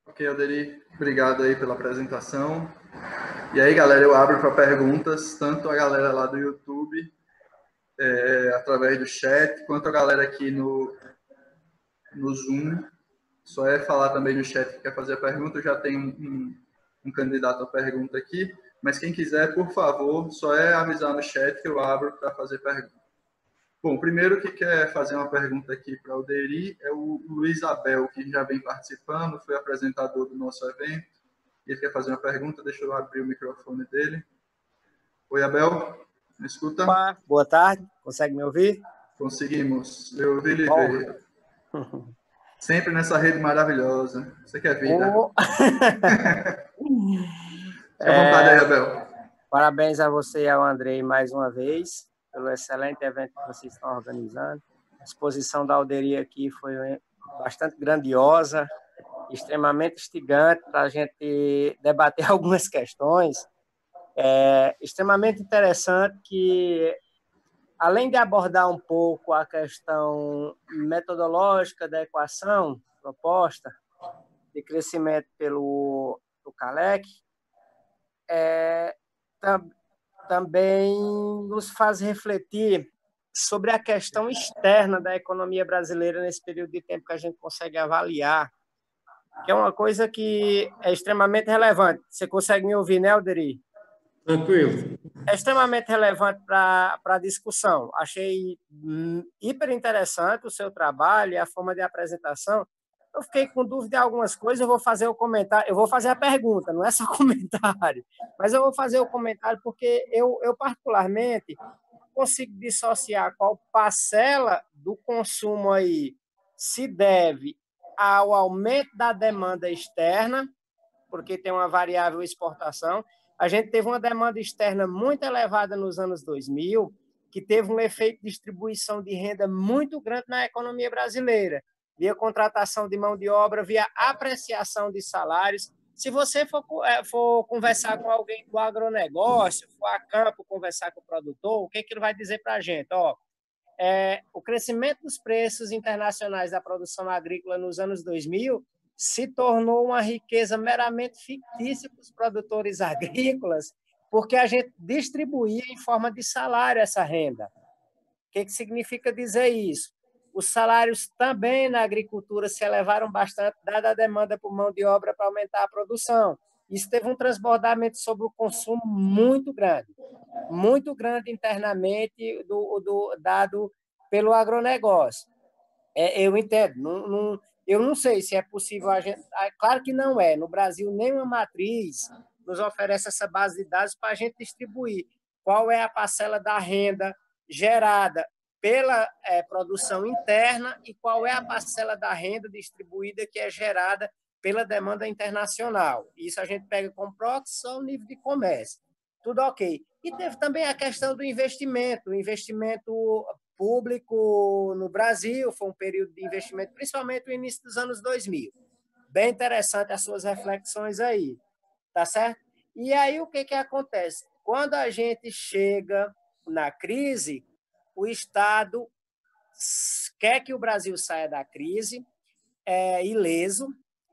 Ok, Alderi, obrigado aí pela apresentação. E aí, galera, eu abro para perguntas, tanto a galera lá do YouTube, através do chat, quanto a galera aqui no Zoom. Só é falar também no chat que quer fazer a pergunta. Eu já tenho um candidato à pergunta aqui, mas quem quiser, por favor, só é avisar no chat que eu abro para fazer pergunta. Bom, o primeiro que quer fazer uma pergunta aqui para o Alderi é o Luiz Abel, que já vem participando, foi apresentador do nosso evento. Ele quer fazer uma pergunta, deixa eu abrir o microfone dele. Oi, Abel, me escuta? Opa, boa tarde, consegue me ouvir? Conseguimos, eu ouvi ele ver. Sempre nessa rede maravilhosa. Você quer vida? Fique à vontade aí, Abel. Parabéns a você e ao Andrei mais uma vez pelo excelente evento que vocês estão organizando. A exposição da Alderi aqui foi bastante grandiosa, extremamente instigante para a gente debater algumas questões. Extremamente interessante que, além de abordar um pouco a questão metodológica da equação proposta de crescimento pelo Calec, também nos faz refletir sobre a questão externa da economia brasileira nesse período de tempo que a gente consegue avaliar, que é uma coisa que é extremamente relevante. Você consegue me ouvir, né, Alderi? Tranquilo. É extremamente relevante para a discussão. Achei hiper interessante o seu trabalho e a forma de apresentação. Eu fiquei com dúvida em algumas coisas, eu vou fazer o comentário, eu vou fazer a pergunta, não é só comentário, mas eu vou fazer o comentário porque eu particularmente consigo dissociar qual parcela do consumo aí se deve ao aumento da demanda externa, porque tem uma variável exportação. A gente teve uma demanda externa muito elevada nos anos 2000, que teve um efeito de distribuição de renda muito grande na economia brasileira, via contratação de mão de obra, via apreciação de salários. Se você for conversar com alguém do agronegócio, for a campo conversar com o produtor, o que ele vai dizer para a gente? O crescimento dos preços internacionais da produção agrícola nos anos 2000 se tornou uma riqueza meramente fictícia para os produtores agrícolas, porque a gente distribuía em forma de salário essa renda. O que significa dizer isso? Os salários também na agricultura se elevaram bastante, dada a demanda por mão de obra para aumentar a produção. Isso teve um transbordamento sobre o consumo muito grande internamente, dado pelo agronegócio. Eu entendo, eu não sei se é possível a gente... Claro que não é. No Brasil, nenhuma matriz nos oferece essa base de dados para a gente distribuir qual é a parcela da renda gerada pela produção interna e qual é a parcela da renda distribuída que é gerada pela demanda internacional. Isso a gente pega como proxy, só o nível de comércio. Tudo ok. E teve também a questão do investimento. O investimento público no Brasil foi um período de investimento, principalmente no início dos anos 2000. Bem interessante as suas reflexões aí, tá certo? E aí o que acontece? Quando a gente chega na crise, o Estado quer que o Brasil saia da crise ileso.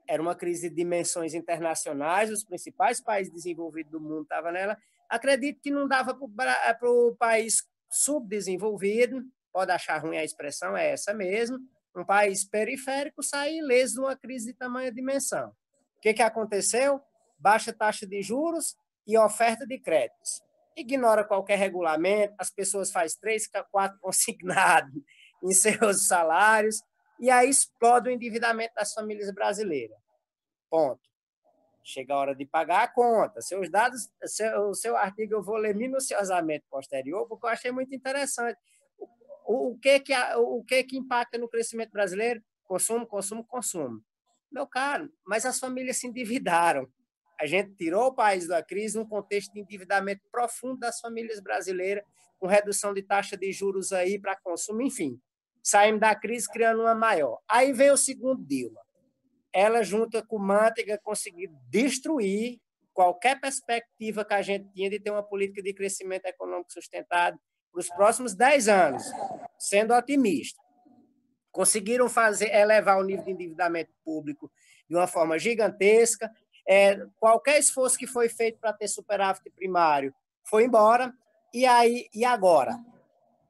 Era uma crise de dimensões internacionais, os principais países desenvolvidos do mundo estavam nela. Acredito que não dava para o país subdesenvolvido, pode achar ruim a expressão, é essa mesmo, um país periférico sair ileso de uma crise de tamanha dimensão. O que aconteceu? Baixa taxa de juros e oferta de créditos. Ignora qualquer regulamento, as pessoas fazem 3, 4 consignados em seus salários, e aí explode o endividamento das famílias brasileiras. Ponto. Chega a hora de pagar a conta. Seus dados, o seu artigo eu vou ler minuciosamente posterior, porque eu achei muito interessante. O que impacta no crescimento brasileiro? Consumo, consumo, consumo. Meu caro, mas as famílias se endividaram. A gente tirou o país da crise num contexto de endividamento profundo das famílias brasileiras, com redução de taxa de juros aí para consumo, enfim. Saímos da crise criando uma maior. Aí veio o segundo Dilma. Ela, junto com o Manteiga, conseguiu destruir qualquer perspectiva que a gente tinha de ter uma política de crescimento econômico sustentado para os próximos 10 anos, sendo otimista. Conseguiram elevar o nível de endividamento público de uma forma gigantesca. Qualquer esforço que foi feito para ter superávit primário foi embora. E agora?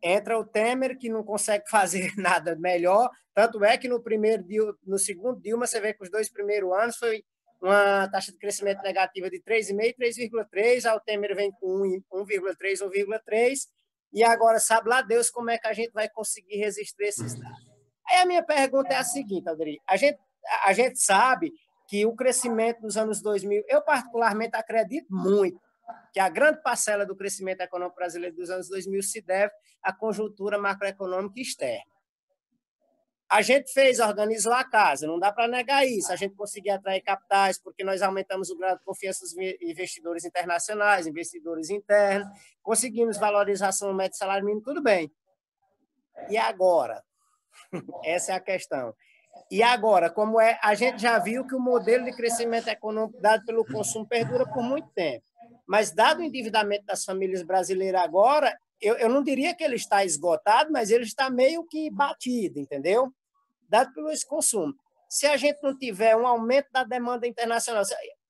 Entra o Temer, que não consegue fazer nada melhor, tanto é que no segundo Dilma, você vê que os 2 primeiros anos foi uma taxa de crescimento negativa de 3,5%, 3,3%, aí o Temer vem com 1,3%, 1,3%, e agora sabe lá Deus como é que a gente vai conseguir resistir esses dados. Aí a minha pergunta é a seguinte, Alderi, a gente sabe que o crescimento dos anos 2000, eu particularmente acredito muito, que a grande parcela do crescimento econômico brasileiro dos anos 2000 se deve à conjuntura macroeconômica externa. A gente organizou a casa, não dá para negar isso. A gente conseguiu atrair capitais porque nós aumentamos o grau de confiança dos investidores internacionais, investidores internos, conseguimos valorização do médio salário mínimo, tudo bem. E agora? Essa é a questão. E agora, a gente já viu que o modelo de crescimento econômico dado pelo consumo perdura por muito tempo. Mas, dado o endividamento das famílias brasileiras agora, eu não diria que ele está esgotado, mas ele está meio que batido, entendeu? Dado pelo esse consumo. Se a gente não tiver um aumento da demanda internacional,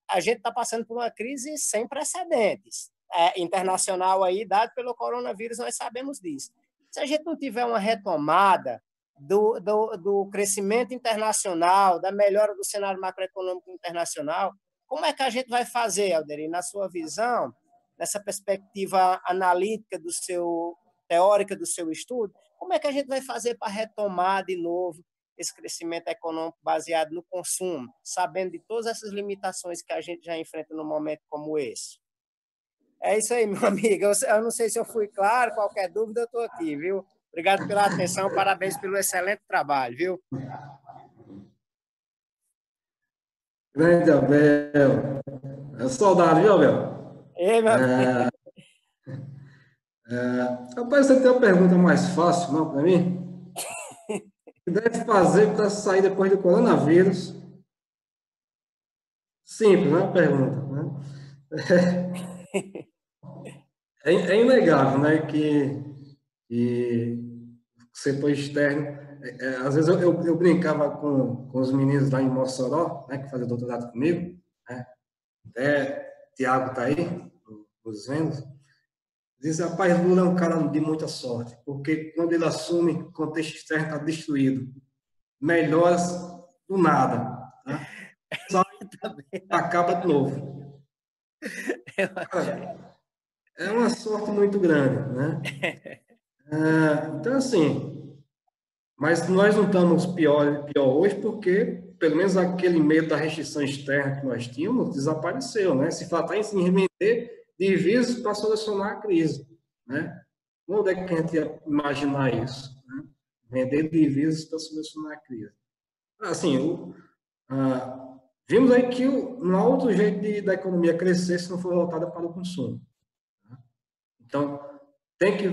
a gente está passando por uma crise sem precedentes internacional aí, dado pelo coronavírus, nós sabemos disso. Se a gente não tiver uma retomada do crescimento internacional, da melhora do cenário macroeconômico internacional, como é que a gente vai fazer, Alderi, na sua visão, nessa perspectiva analítica teórica do seu estudo, como é que a gente vai fazer para retomar de novo esse crescimento econômico baseado no consumo, sabendo de todas essas limitações que a gente já enfrenta num momento como esse? É isso aí, meu amigo. Eu não sei se eu fui claro, qualquer dúvida eu estou aqui, viu? Obrigado pela atenção, parabéns pelo excelente trabalho, viu? Grande Abel. Saudade, viu, Abel? Ei, meu amigo. Rapaz, você tem uma pergunta mais fácil, não, para mim? O que deve fazer para sair depois do coronavírus? Simples, né? Pergunta, né? É inegável, né, que o setor externo, às vezes eu brincava com os meninos lá em Mossoró, né, que faziam doutorado comigo, né, até Tiago está aí, os vendas, diz, rapaz, Lula é um cara de muita sorte, porque quando ele assume, o contexto externo está destruído, melhoras do nada, tá? Só acaba de novo. Cara, é uma sorte muito grande, né? Então, assim, mas nós não estamos pior hoje porque, pelo menos aquele medo da restrição externa que nós tínhamos, desapareceu, né? Se tratar em se revender divisas para solucionar a crise, né? Onde é que a gente ia imaginar isso? Né? Vender divisas para solucionar a crise. Assim, Vimos aí que não há outro jeito da economia crescer se não for voltada para o consumo. Então, tem que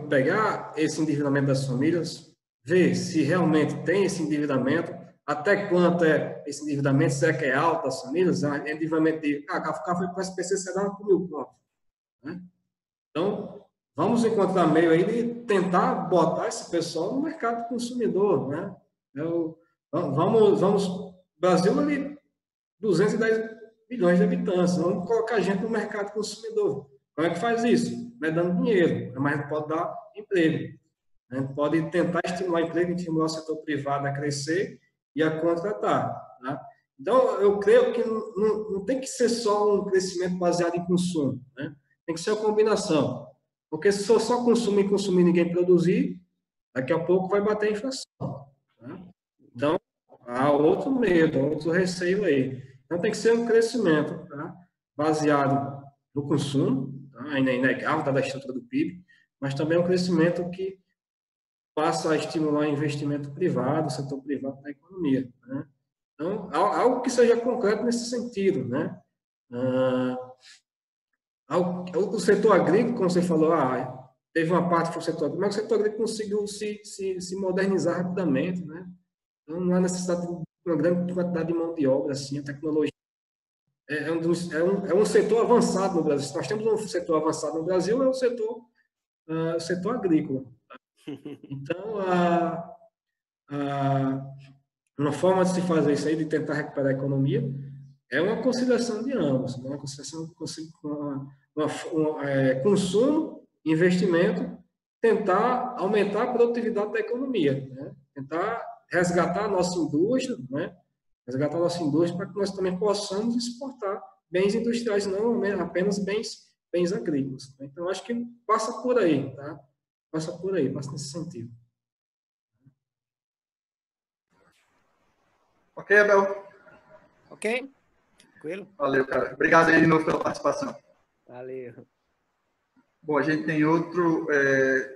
pegar esse endividamento das famílias, ver se realmente tem esse endividamento, até quanto é esse endividamento, se é que é alto das famílias, é endividamento de, foi para o SPC, você dá 1.000 pontos. Né? Então, vamos encontrar meio aí de tentar botar esse pessoal no mercado consumidor. Né? Vamos, Brasil ali, 210 milhões de habitantes, vamos colocar gente no mercado consumidor. Como é que faz isso? Não é dando dinheiro, mas não pode dar emprego. A gente pode tentar estimular emprego, estimular o setor privado a crescer e a contratar. Tá? Então, eu creio que não tem que ser só um crescimento baseado em consumo. Né? Tem que ser uma combinação. Porque se for só consumir e consumir ninguém produzir, daqui a pouco vai bater a inflação. Tá? Então, há outro medo, outro receio aí. Então, tem que ser um crescimento tá? Baseado no consumo, tá? Ainda é inegável da estrutura do PIB, mas também um crescimento que passa a estimular investimento privado, setor privado na economia. Né? Então, algo que seja concreto nesse sentido. Né? O setor agrícola, como você falou, teve uma parte que foi o setor agrícola, mas o setor agrícola conseguiu se modernizar rapidamente. Né? Então, não há necessidade de uma grande quantidade de mão de obra, assim, a tecnologia. É um setor avançado no Brasil. Se nós temos um setor avançado no Brasil, é o setor agrícola. Então, uma forma de se fazer isso aí, de tentar recuperar a economia, é uma conciliação de ambos, né? Uma conciliação consumo, investimento, tentar aumentar a produtividade da economia, né? Tentar resgatar a nossa indústria, né? Resgatar a nossa indústria para que nós também possamos exportar bens industriais, não apenas bens agrícolas. Então, acho que passa por aí, tá? Passa nesse sentido. Ok, Abel? Ok? Tranquilo? Valeu, cara. Obrigado aí de novo pela participação. Valeu. Bom, a gente tem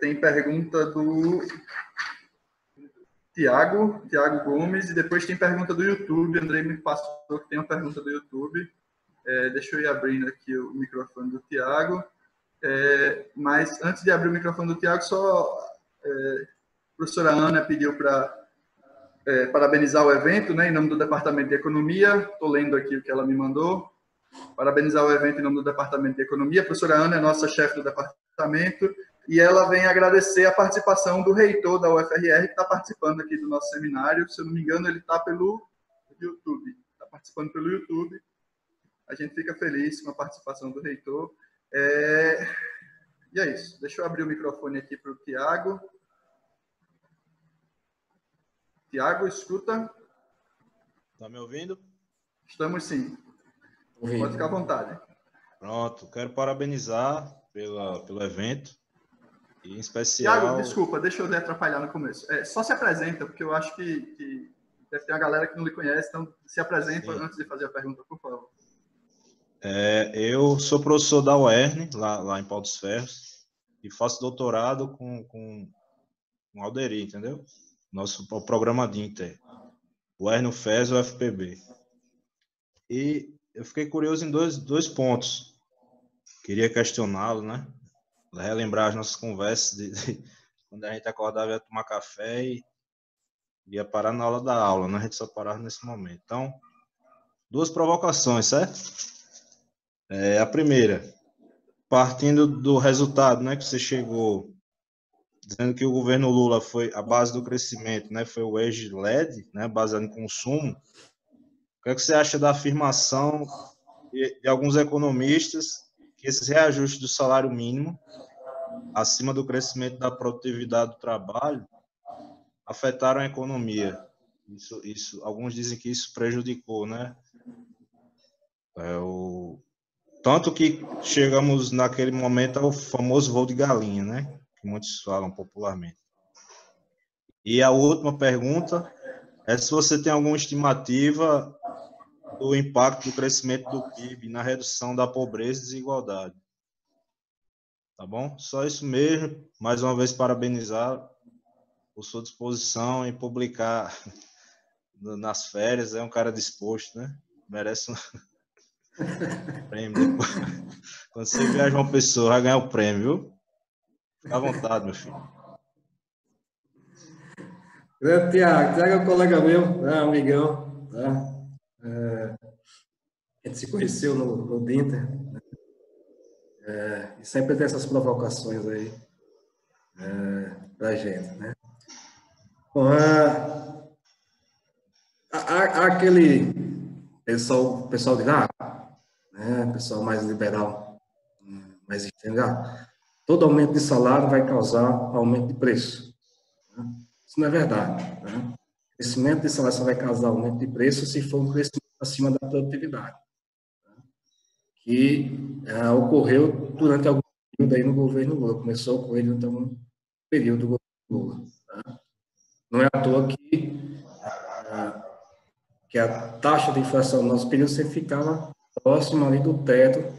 tem pergunta do Tiago Gomes, e depois tem pergunta do YouTube. Andrei me passou que tem uma pergunta do YouTube. Deixa eu ir abrindo aqui o microfone do Tiago. Mas antes de abrir o microfone do Tiago, a professora Ana pediu para parabenizar o evento, né, em nome do Departamento de Economia. Estou lendo aqui o que ela me mandou. Parabenizar o evento em nome do Departamento de Economia. A professora Ana é nossa chefe do departamento e ela vem agradecer a participação do reitor da UFRR, que está participando aqui do nosso seminário. Se eu não me engano, ele está pelo YouTube. Está participando pelo YouTube. A gente fica feliz com a participação do reitor. E é isso. Deixa eu abrir o microfone aqui para o Tiago. Tiago, escuta? Está me ouvindo? Estamos sim. Pode ficar à vontade. Pronto. Quero parabenizar pelo evento. E, em especial... Tiago, desculpa, deixa eu lhe atrapalhar no começo. Só se apresenta, porque eu acho que deve ter uma galera que não lhe conhece, então se apresenta antes de fazer a pergunta, por favor. Eu sou professor da UERN, lá em Pau dos Ferros, e faço doutorado com Alderi, entendeu? O programa de Inter. UERN, UFES e o FPB. E eu fiquei curioso em dois pontos. Queria questioná-lo, né? Relembrar as nossas conversas de quando a gente acordava, ia tomar café e ia parar na hora da aula, né? A gente só parava nesse momento. Então, duas provocações, certo? A primeira, partindo do resultado, né, que você chegou, dizendo que o governo Lula foi a base do crescimento, né, foi o eixo LED, né, baseado em consumo. O que é que você acha da afirmação de alguns economistas que esses reajustes do salário mínimo, acima do crescimento da produtividade do trabalho, afetaram a economia? Alguns dizem que isso prejudicou, né? Tanto que chegamos naquele momento ao famoso voo de galinha, né? Que muitos falam popularmente. E a última pergunta é se você tem alguma estimativa do impacto do crescimento do PIB na redução da pobreza e desigualdade. Tá bom? Só isso mesmo. Mais uma vez, parabenizar por sua disposição em publicar nas férias, é um cara disposto, né? Merece um prêmio depois. Quando você viaja uma pessoa, vai ganhar o prêmio, viu? Fica à vontade, meu filho. Grande Tiago. Tiago é um colega meu, né, amigão. Tá? A gente se conheceu no Dinter. E sempre tem essas provocações aí pra gente, né? Bom, aquele pessoal de lá, né, pessoal mais liberal, mais extremo, todo aumento de salário vai causar aumento de preço. Né? Isso não é verdade. Né? O crescimento de salário só vai causar aumento de preço se for um crescimento acima da produtividade, que ocorreu durante algum período aí no governo Lula. Começou a ocorrer durante algum período do governo Lula. Tá? Não é à toa que a taxa de inflação no nosso período sempre ficava próxima ali do teto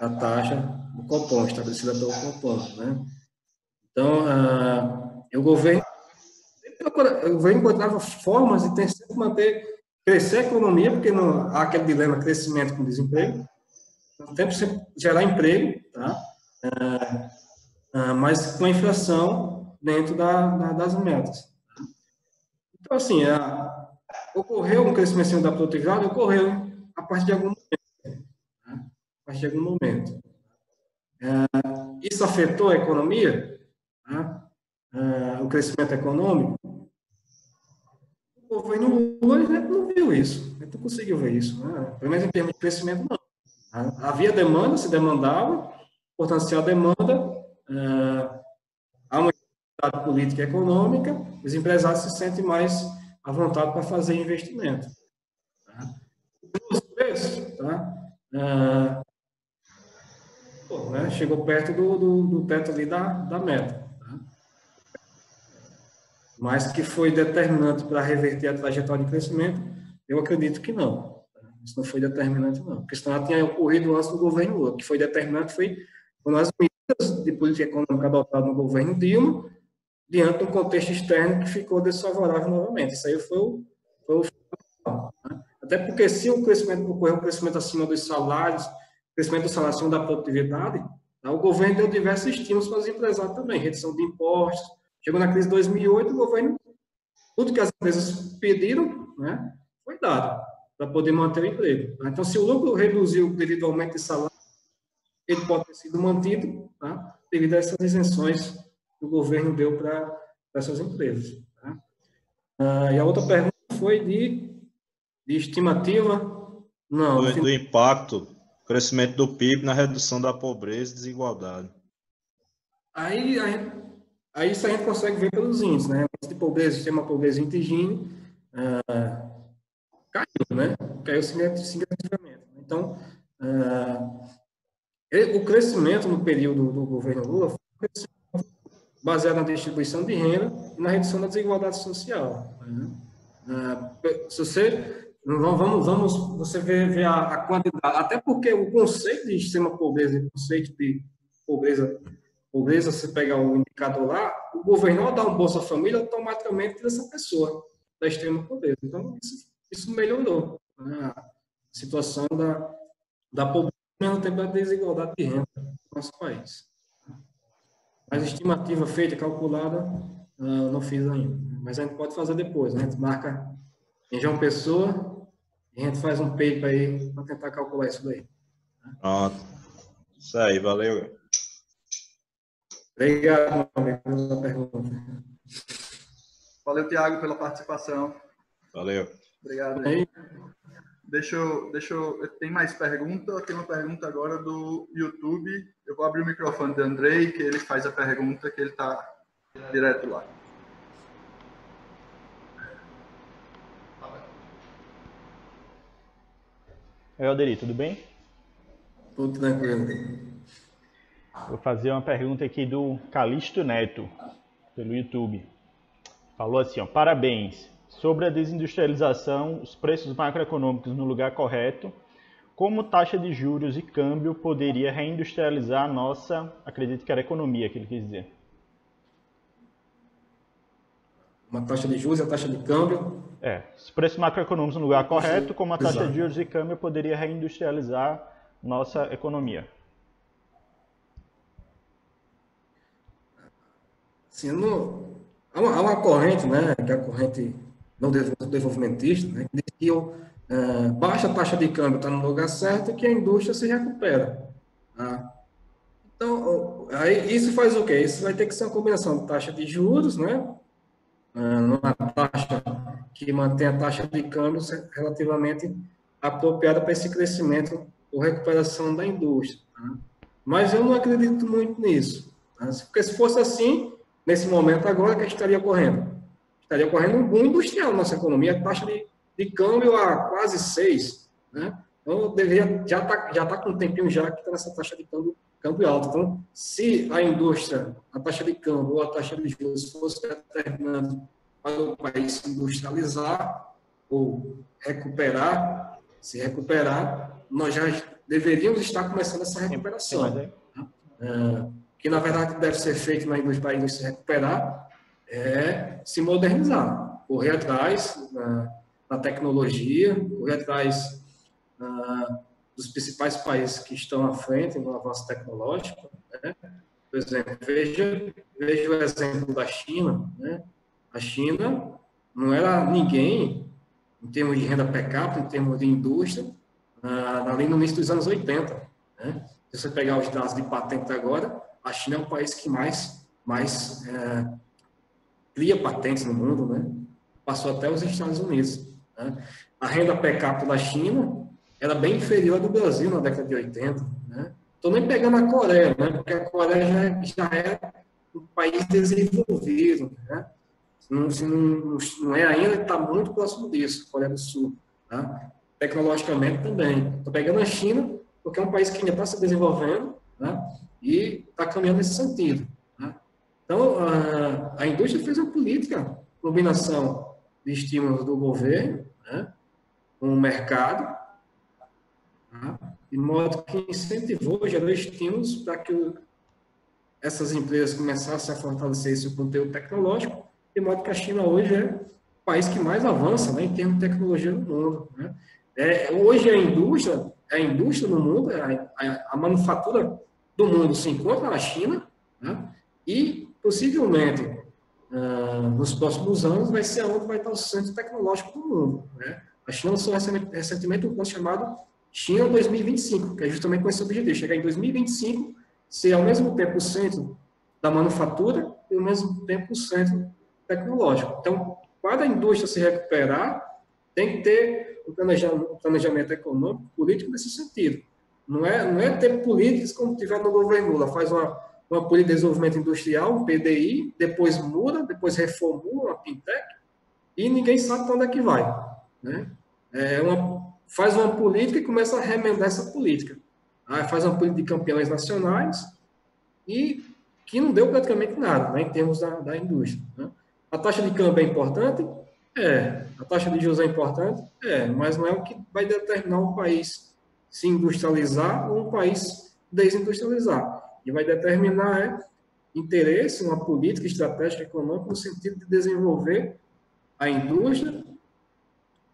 da taxa do Copom, estabelecida pelo Copom, né? Então, o governo encontrava formas de crescer a economia, porque não há aquele dilema crescimento com desemprego, tem que gerar emprego, tá? Mas com a inflação dentro das metas. Então, assim, ocorreu um crescimento acima da produtividade, ocorreu a partir de algum momento. Né? A partir de algum momento. Isso afetou a economia? Né? O crescimento econômico? O governo Lula não viu isso, não conseguiu ver isso. Né? Pelo menos em termos de crescimento, não. Havia demanda, se demandava, portanto, se há demanda, há uma atividade política e econômica, os empresários se sentem mais à vontade para fazer investimento. Tá? Os preços, tá? Né? Chegou perto do teto ali da meta. Tá? Mas que foi determinante para reverter a trajetória de crescimento, eu acredito que não. Isso não foi determinante, não. Porque senão já tinha ocorrido antes do governo Lula. O que foi determinante foram as medidas de política econômica adotadas no governo Dilma, diante de um contexto externo que ficou desfavorável novamente. Isso aí foi o né? Até porque se ocorreu um crescimento acima dos salários, crescimento do salário acima da produtividade, tá? O governo deu diversos estímulos para os empresários também, redução de impostos. Chegou na crise de 2008, o governo, tudo que as empresas pediram, né, foi dado para poder manter o emprego. Tá? Então, se o lucro reduziu devido ao aumento de salário, ele pode ter sido mantido, tá? Devido a essas isenções que o governo deu para essas empresas. Tá? E a outra pergunta foi de estimativa? Não. Do impacto, crescimento do PIB na redução da pobreza e desigualdade. Aí isso a gente consegue ver pelos índices, né? O índice de pobreza, o sistema pobreza indígena, caiu, né? Caiu significativamente. Então, o crescimento no período do governo Lula foi um crescimento baseado na distribuição de renda e na redução da desigualdade social. Se você vê a quantidade, até porque o conceito de extrema pobreza, o conceito de pobreza, você pega o indicador lá, o governo, ao dar um Bolsa Família, automaticamente tira essa pessoa da extrema pobreza. Então, isso melhorou, né, a situação da pobreza, ao mesmo tempo da desigualdade de renda no nosso país. Mas a estimativa feita, calculada, não fiz ainda. Mas a gente pode fazer depois, né? A gente marca em João Pessoa e a gente faz um paper aí para tentar calcular isso daí. Pronto. Isso aí, valeu. Obrigado, meu amigo, pela pergunta. Valeu, Tiago, pela participação. Valeu. Obrigado aí. Tem mais pergunta? Tem uma pergunta agora do YouTube. Eu vou abrir o microfone do Andrei, que ele faz a pergunta, que ele está direto lá. Oi, Alderi, tudo bem? Tudo tranquilo. Vou fazer uma pergunta aqui do Calixto Neto, pelo YouTube. Falou assim, ó, parabéns. Sobre a desindustrialização, os preços macroeconômicos no lugar correto, como taxa de juros e câmbio poderia reindustrializar a nossa, acredito que era economia, que ele quis dizer. Uma taxa de juros e a taxa de câmbio Os preços macroeconômicos no lugar correto, como a taxa de juros e câmbio, poderia reindustrializar nossa economia. Assim, há uma corrente, né, que é a corrente não desenvolvimentista, né, que diz que baixa taxa de câmbio está no lugar certo e que a indústria se recupera. Tá? Então, aí, isso faz o quê? Isso vai ter que ser uma combinação de taxa de juros, né, uma taxa que mantém a taxa de câmbio relativamente apropriada para esse crescimento ou recuperação da indústria. Tá? Mas eu não acredito muito nisso. Tá? Porque se fosse assim, nesse momento agora, o que estaria ocorrendo? Estaria ocorrendo um boom industrial na nossa economia, a taxa de câmbio a quase 6. Né? Então, deveria, já tá com um tempinho já que está nessa taxa de câmbio alta. Então, se a indústria, a taxa de câmbio ou a taxa de juros fosse determinante para o país se industrializar ou se recuperar, nós já deveríamos estar começando essa recuperação. Que, na verdade, deve ser feito na indústria, para a indústria se recuperar, se modernizar, correr atrás da tecnologia, correr atrás dos principais países que estão à frente no avanço tecnológico. Né? Por exemplo, veja o exemplo da China. Né? A China não era ninguém em termos de renda per capita, em termos de indústria, ali no início dos anos 80. Né? Se você pegar os dados de patente agora, a China é o país que mais cria patentes no mundo, né? Passou até os Estados Unidos. Né? A renda per capita da China era bem inferior à do Brasil na década de 80. Né? Estou nem pegando a Coreia, né? Porque a Coreia já é um país desenvolvido. Né? Se não é ainda, está muito próximo disso, Coreia do Sul. Tá? Tecnologicamente também. Estou pegando a China, porque é um país que ainda está se desenvolvendo, né? E está caminhando nesse sentido. Né? Então, a indústria fez uma política, combinação de estímulos do governo, né? Com o mercado, tá? De modo que incentivou, gerou estímulos para que essas empresas começassem a fortalecer esse conteúdo tecnológico, de modo que a China hoje é o país que mais avança, né, em termos de tecnologia no mundo. Né? Hoje a indústria no mundo, a manufatura do mundo se encontra na China, né? E possivelmente nos próximos anos vai ser onde vai estar o centro tecnológico do mundo. Né? A China lançou recentemente um plano chamado China 2025, que é justamente com esse objetivo, chegar em 2025, ser ao mesmo tempo o centro da manufatura e ao mesmo tempo o centro tecnológico. Então, para a indústria se recuperar, tem que ter um planejamento econômico, político nesse sentido. Não é ter políticas como tiver no governo Lula, faz uma política de desenvolvimento industrial, um PDI, depois muda, depois reformula uma Pintec, e ninguém sabe para onde é que vai. Né? Faz uma política e começa a remendar essa política. Faz uma política de campeões nacionais e que não deu praticamente nada, né, em termos da indústria. Né? A taxa de câmbio é importante? A taxa de juros é importante? Mas não é o que vai determinar um país se industrializar ou um país desindustrializar. E vai determinar interesse, uma política estratégica econômica no sentido de desenvolver a indústria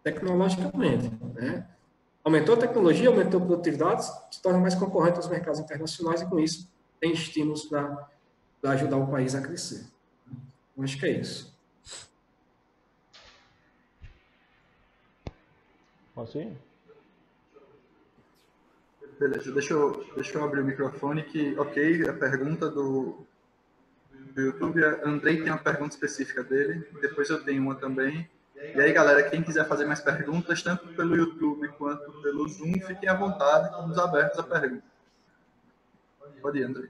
tecnologicamente. Né? Aumentou a tecnologia, aumentou a produtividade, se torna mais concorrente aos mercados internacionais e, com isso, tem estímulos para ajudar o país a crescer. Eu acho que é isso. Posso ir? Beleza, deixa eu abrir o microfone que, ok, a pergunta do YouTube, a Andrei tem uma pergunta específica dele, depois eu tenho uma também. E aí, galera, quem quiser fazer mais perguntas, tanto pelo YouTube quanto pelo Zoom, fiquem à vontade, estamos abertos a perguntas. Pode ir, Andrei.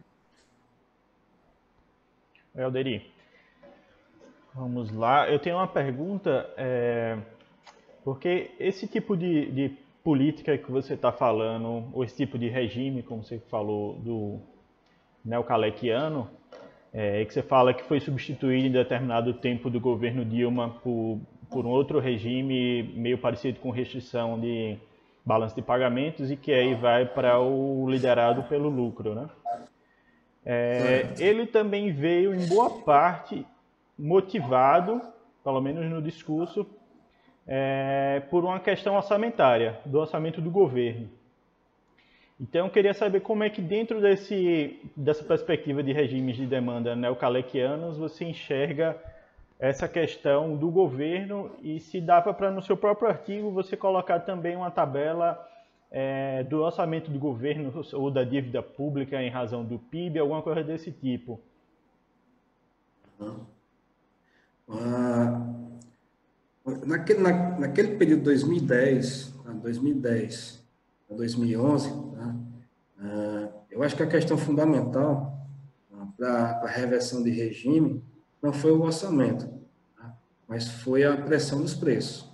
Alderi, vamos lá. Eu tenho uma pergunta, porque esse tipo de política que você está falando, ou esse tipo de regime, como você falou, do neocalequiano, que você fala que foi substituído em determinado tempo do governo Dilma por um outro regime meio parecido com restrição de balanço de pagamentos e que aí vai para o liderado pelo lucro, né? Ele também veio, em boa parte, motivado, pelo menos no discurso, por uma questão orçamentária, do orçamento do governo. Então, eu queria saber como é que dentro dessa perspectiva de regimes de demanda neocalequianos você enxerga essa questão do governo e se dava para, no seu próprio artigo, você colocar também uma tabela do orçamento do governo ou da dívida pública em razão do PIB, alguma coisa desse tipo. Naquele período 2010 a 2011, eu acho que a questão fundamental para a reversão de regime não foi o orçamento, mas foi a pressão dos preços.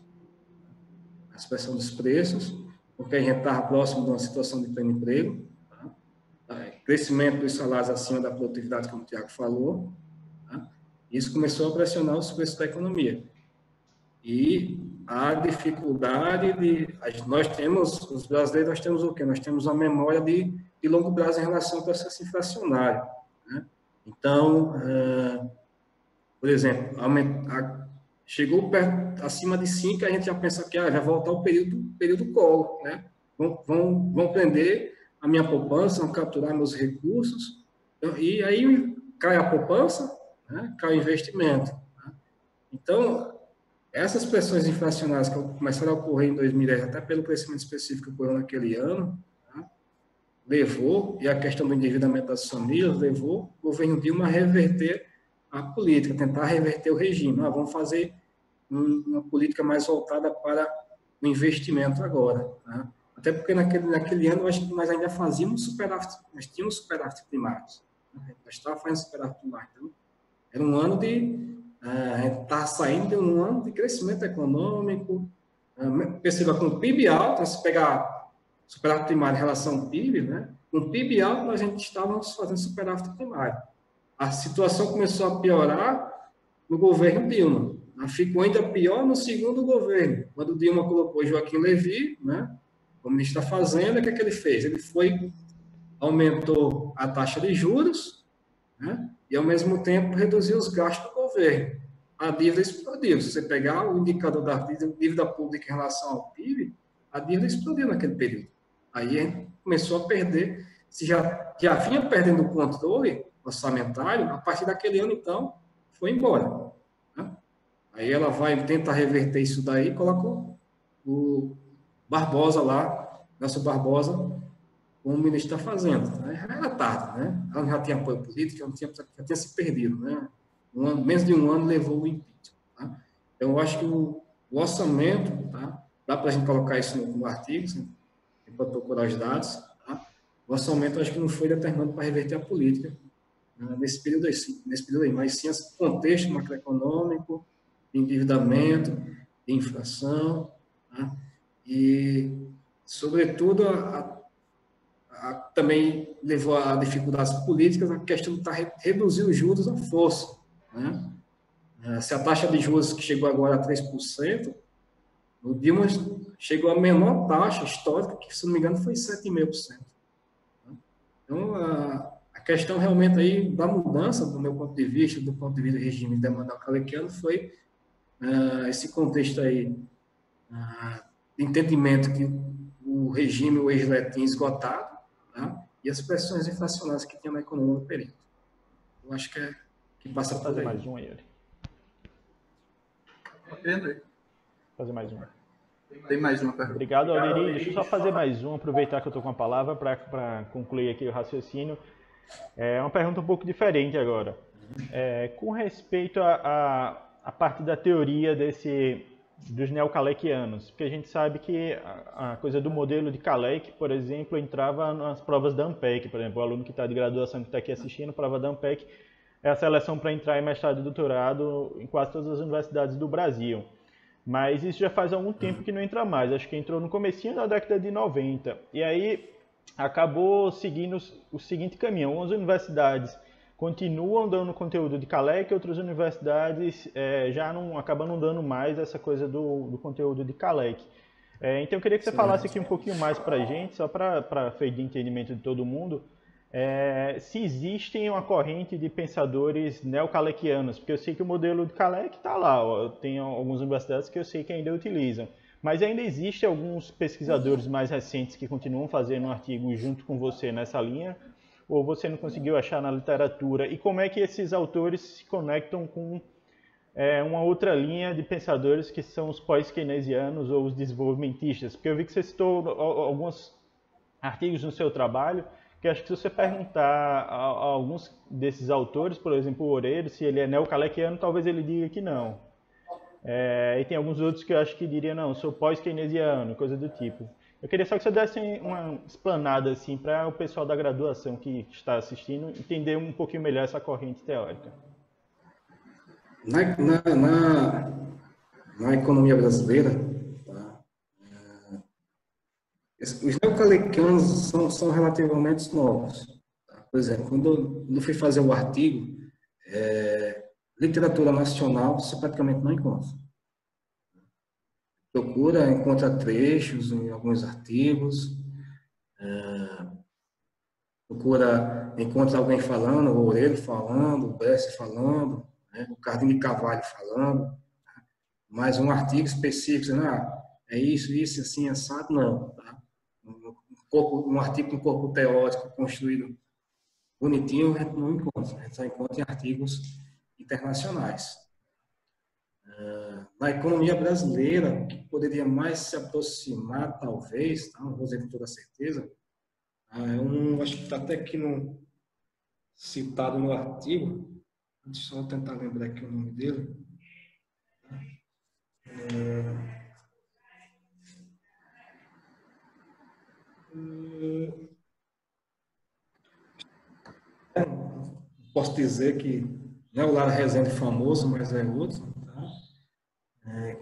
A pressão dos preços, porque a gente estava próximo de uma situação de pleno emprego, crescimento dos salários acima da produtividade, como o Tiago falou, isso começou a pressionar os preços da economia. E a dificuldade os brasileiros, nós temos o quê? Nós temos uma memória de longo prazo em relação ao processo inflacionário, né? Então, por exemplo, chegou acima de 5, a gente já pensa que vai voltar o período colo, né? Vão prender a minha poupança, vão capturar meus recursos, e aí cai a poupança, né? Cai o investimento. Né? Então, essas pressões inflacionárias que começaram a ocorrer em 2010, até pelo crescimento específico que ocorreu naquele ano, levou, e a questão do endividamento das famílias, levou o governo Dilma a reverter a política, tentar reverter o regime. Vamos fazer uma política mais voltada para o investimento agora. Tá? Até porque naquele ano, eu acho que nós ainda fazíamos superávit, nós tínhamos superávit primários. Né? Nós estávamos fazendo superávit primário. Então, era um ano a gente está saindo de um ano de crescimento econômico. Perceba, com o PIB alto, se pegar superávit primário em relação ao PIB, né? Com o PIB alto, a gente estávamos fazendo superávit primário. A situação começou a piorar no governo Dilma. Ficou ainda pior no segundo governo, quando Dilma colocou Joaquim Levy, né, como ministro da Fazenda. O que ele fez? Ele aumentou a taxa de juros, né, e, ao mesmo tempo, reduziu os gastos do governo. A dívida explodiu. Se você pegar o indicador da dívida pública em relação ao PIB, a dívida explodiu naquele período. Aí a gente começou a perder, se já vinha perdendo o controle orçamentário, a partir daquele ano, então, foi embora. Né? Aí ela vai tentar reverter isso daí, coloca o Barbosa lá, Nelson Barbosa, como ministro da Fazenda. Aí já era tarde, né? Ela já tinha apoio político, já tinha se perdido, né? Menos de um ano levou o impeachment. Tá? Então, eu acho que o orçamento, tá? Dá para a gente colocar isso no artigo, assim, para procurar os dados. Tá? O orçamento, acho que não foi determinante para reverter a política nesse período aí, mas sim esse contexto macroeconômico, de endividamento, de inflação, tá? E, sobretudo, também levou a dificuldades políticas a questão de reduzir os juros à força. Né? Se a taxa de juros que chegou agora a 3%, o Dilma chegou à menor taxa histórica, que, se não me engano, foi 7,5%. Então, a questão realmente aí da mudança, do meu ponto de vista, do ponto de vista do regime de demanda neocalequiano, foi esse contexto aí de entendimento que o regime, o ex-LE tinha esgotado, tá? E as pressões inflacionárias que tinha na economia no período. Eu acho que passa por aí. Fazer mais um aí, Yuri. Fazer mais um. Tem mais uma pergunta. Obrigado, Alderi. Deixa eu só fazer mais um, aproveitar que eu estou com a palavra para concluir aqui o raciocínio. É uma pergunta um pouco diferente agora. Com respeito a parte da teoria dos neocalequianos, porque a gente sabe que a coisa do modelo de Kalec, por exemplo, entrava nas provas da ANPEC. Por exemplo, o aluno que está de graduação que está aqui assistindo, a prova da ANPEC é a seleção para entrar em mestrado e doutorado em quase todas as universidades do Brasil. Mas isso já faz algum tempo que não entra mais. Acho que entrou no comecinho da década de 90. E aí acabou seguindo o seguinte caminho. Algumas universidades continuam dando conteúdo de Kalec, outras universidades já acabam não dando mais essa coisa do conteúdo de Kalec. Então eu queria que você falasse aqui um pouquinho mais para a gente, só para efeito de entendimento de todo mundo, se existem uma corrente de pensadores neocalequianos, porque eu sei que o modelo de Kalec está lá, tem algumas universidades que eu sei que ainda utilizam, mas ainda existem alguns pesquisadores mais recentes que continuam fazendo um artigo junto com você nessa linha, ou você não conseguiu achar na literatura? E como é que esses autores se conectam com uma outra linha de pensadores que são os pós-keynesianos ou os desenvolvimentistas? Porque eu vi que você citou alguns artigos no seu trabalho, que acho que se você perguntar a alguns desses autores, por exemplo, o Oreiro, se ele é neocalequiano, talvez ele diga que não. E tem alguns outros que eu acho que diriam, não, sou pós-keynesiano, coisa do tipo. Eu queria só que você desse uma explanada assim, para o pessoal da graduação que está assistindo entender um pouquinho melhor essa corrente teórica. Na economia brasileira, tá? Os neocalequianos são relativamente novos. Tá? Por exemplo, quando eu fui fazer o artigo, literatura nacional você praticamente não encontra. Procura, encontra trechos em alguns artigos, encontra alguém falando, o Oreiro falando, o Bresser falando, né? O Carlinhos de Carvalho falando, mas um artigo específico, dizendo, é isso, assim, assado, não. Tá? Um artigo com corpo teórico construído bonitinho, a gente não encontra. A gente só encontra em artigos internacionais. Na economia brasileira, que poderia mais se aproximar, talvez, tá? Não vou dizer com toda certeza, acho que está até aqui citado no artigo, deixa eu tentar lembrar aqui o nome dele. Posso dizer que não é o Lara Rezende famoso, mas é outro, tá?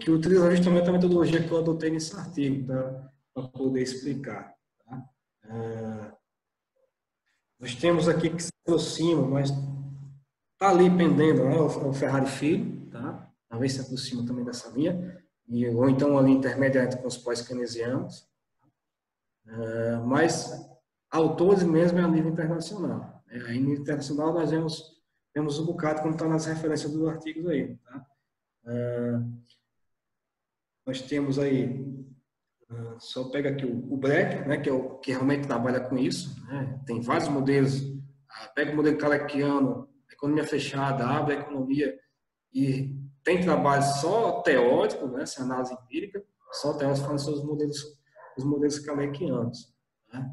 Que utiliza justamente a metodologia que eu adotei nesse artigo, tá? Para poder explicar. Tá? Nós temos aqui que se aproxima, mas está ali pendendo, né? O Ferrari Filho, tá? Talvez se aproxima também dessa linha, ou então ali intermediário com os pós-keynesianos, mas autores mesmo é a nível internacional. Aí no internacional nós vemos um bocado como está nas referências dos artigos aí. Tá? Nós temos aí, só pega aqui o Breck, né, que é o que realmente trabalha com isso. Né? Tem vários modelos. Pega o modelo kalekiano, economia fechada, abre a economia e tem trabalho só teórico, né, sem análise empírica, só teórico falando sobre os modelos kalekianos. Né?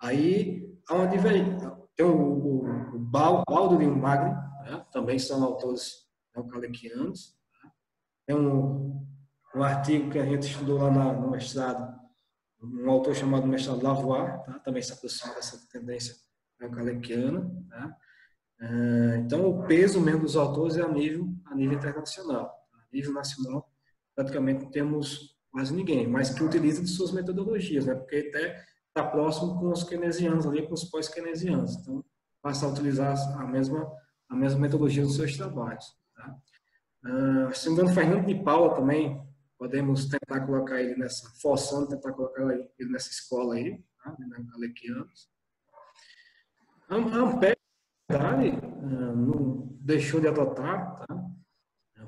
Aí, onde vem, tem o Baldo e o Magni, né? Também são autores neocalequianos. Tá? Tem um artigo que a gente estudou lá no mestrado, um autor chamado mestrado Lavoie, tá? Também se aproxima dessa tendência neocalequiana. Tá? Então, o peso mesmo dos autores é a nível internacional. A nível nacional, praticamente não temos quase ninguém, mas que utiliza de suas metodologias, né? Porque até está próximo com os keynesianos ali, com os pós-keynesianos. Então, passa a utilizar a mesma metodologia dos seus trabalhos. Tá? Se não me engano, Fernando de Paula também, podemos tentar colocar ele tentar colocar ele nessa escola aí, tá? Kalekianos. Ampère, na verdade, não deixou de adotar, tá?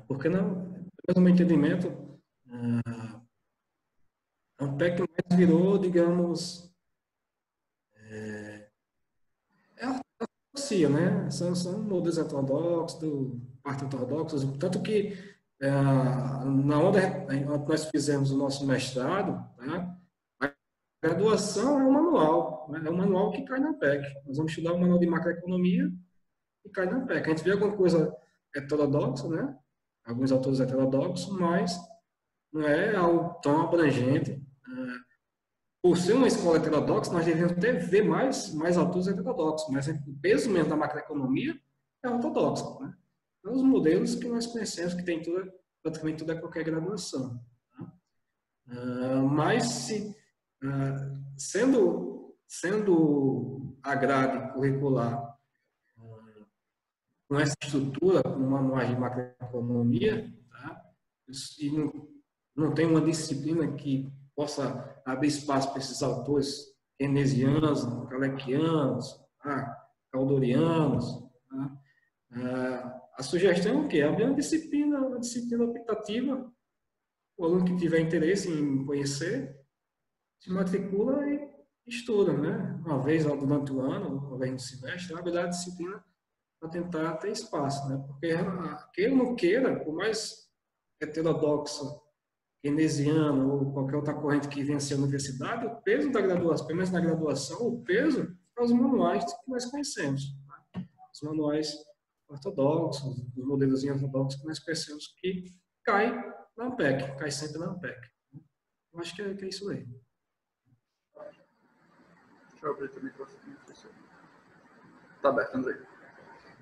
Porque, no meu entendimento, Ampère que mais virou, digamos, ortodoxia, né? São modelos ortodoxos, parte ortodoxos, tanto que na onde nós fizemos o nosso mestrado, tá? A graduação é um manual, né? É um manual que cai na PEC. Nós vamos estudar o manual de macroeconomia e cai na PEC. A gente vê alguma coisa heterodoxa, né? Alguns autores heterodoxos, mas não é algo tão abrangente. Por ser uma escola heterodoxa, nós deveríamos ver mais autores heterodoxos, mas o peso mesmo da macroeconomia é ortodoxo, né? São os modelos que nós conhecemos, que tem praticamente toda qualquer graduação. Tá? Mas, sendo a grade curricular com essa estrutura, com manuais de macroeconomia, tá? E não tem uma disciplina que possa abrir espaço para esses autores keynesianos, kalekianos, caldorianos. A sugestão é o quê? Abrir uma disciplina optativa. O aluno que tiver interesse em conhecer, se matricula e estuda, né? Uma vez durante o ano, uma vez no semestre, abrir a disciplina para tentar ter espaço, né? Porque queira ou não queira, por mais heterodoxo, keynesiano ou qualquer outra corrente que vença a universidade, o peso da graduação, pelo menos na graduação, o peso é os manuais que nós conhecemos. Tá? Os manuais ortodoxos, os modelos ortodoxos que nós conhecemos, que cai na ANPEC, cai sempre na ANPEC. Eu acho que é isso aí. Deixa eu abrir o microfone. Tá aberto, André.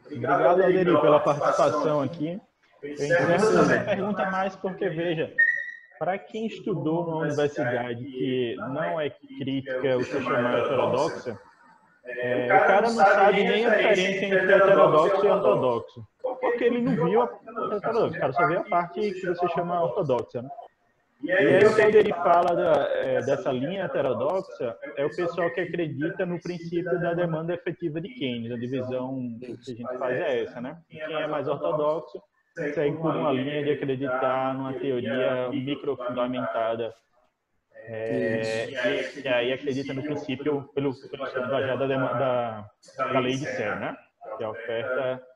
Obrigado, Alderi, pela participação aqui. Eu encerro essa pergunta mais porque, veja, para quem estudou numa universidade que não é crítica, o que se chama heterodoxa, o cara não sabe nem a diferença entre heterodoxo e ortodoxo. Porque ele não viu a heterodoxa, o cara só vê a parte que você chama ortodoxa, né? E aí o que ele fala dessa linha heterodoxa é o pessoal que acredita no princípio da demanda efetiva de Keynes. A divisão que a gente faz é essa, né? Quem é mais ortodoxo segue por uma linha de acreditar numa teoria microfundamentada. E aí acredita no princípio pelo baseado da lei de Serre, né? Que a oferta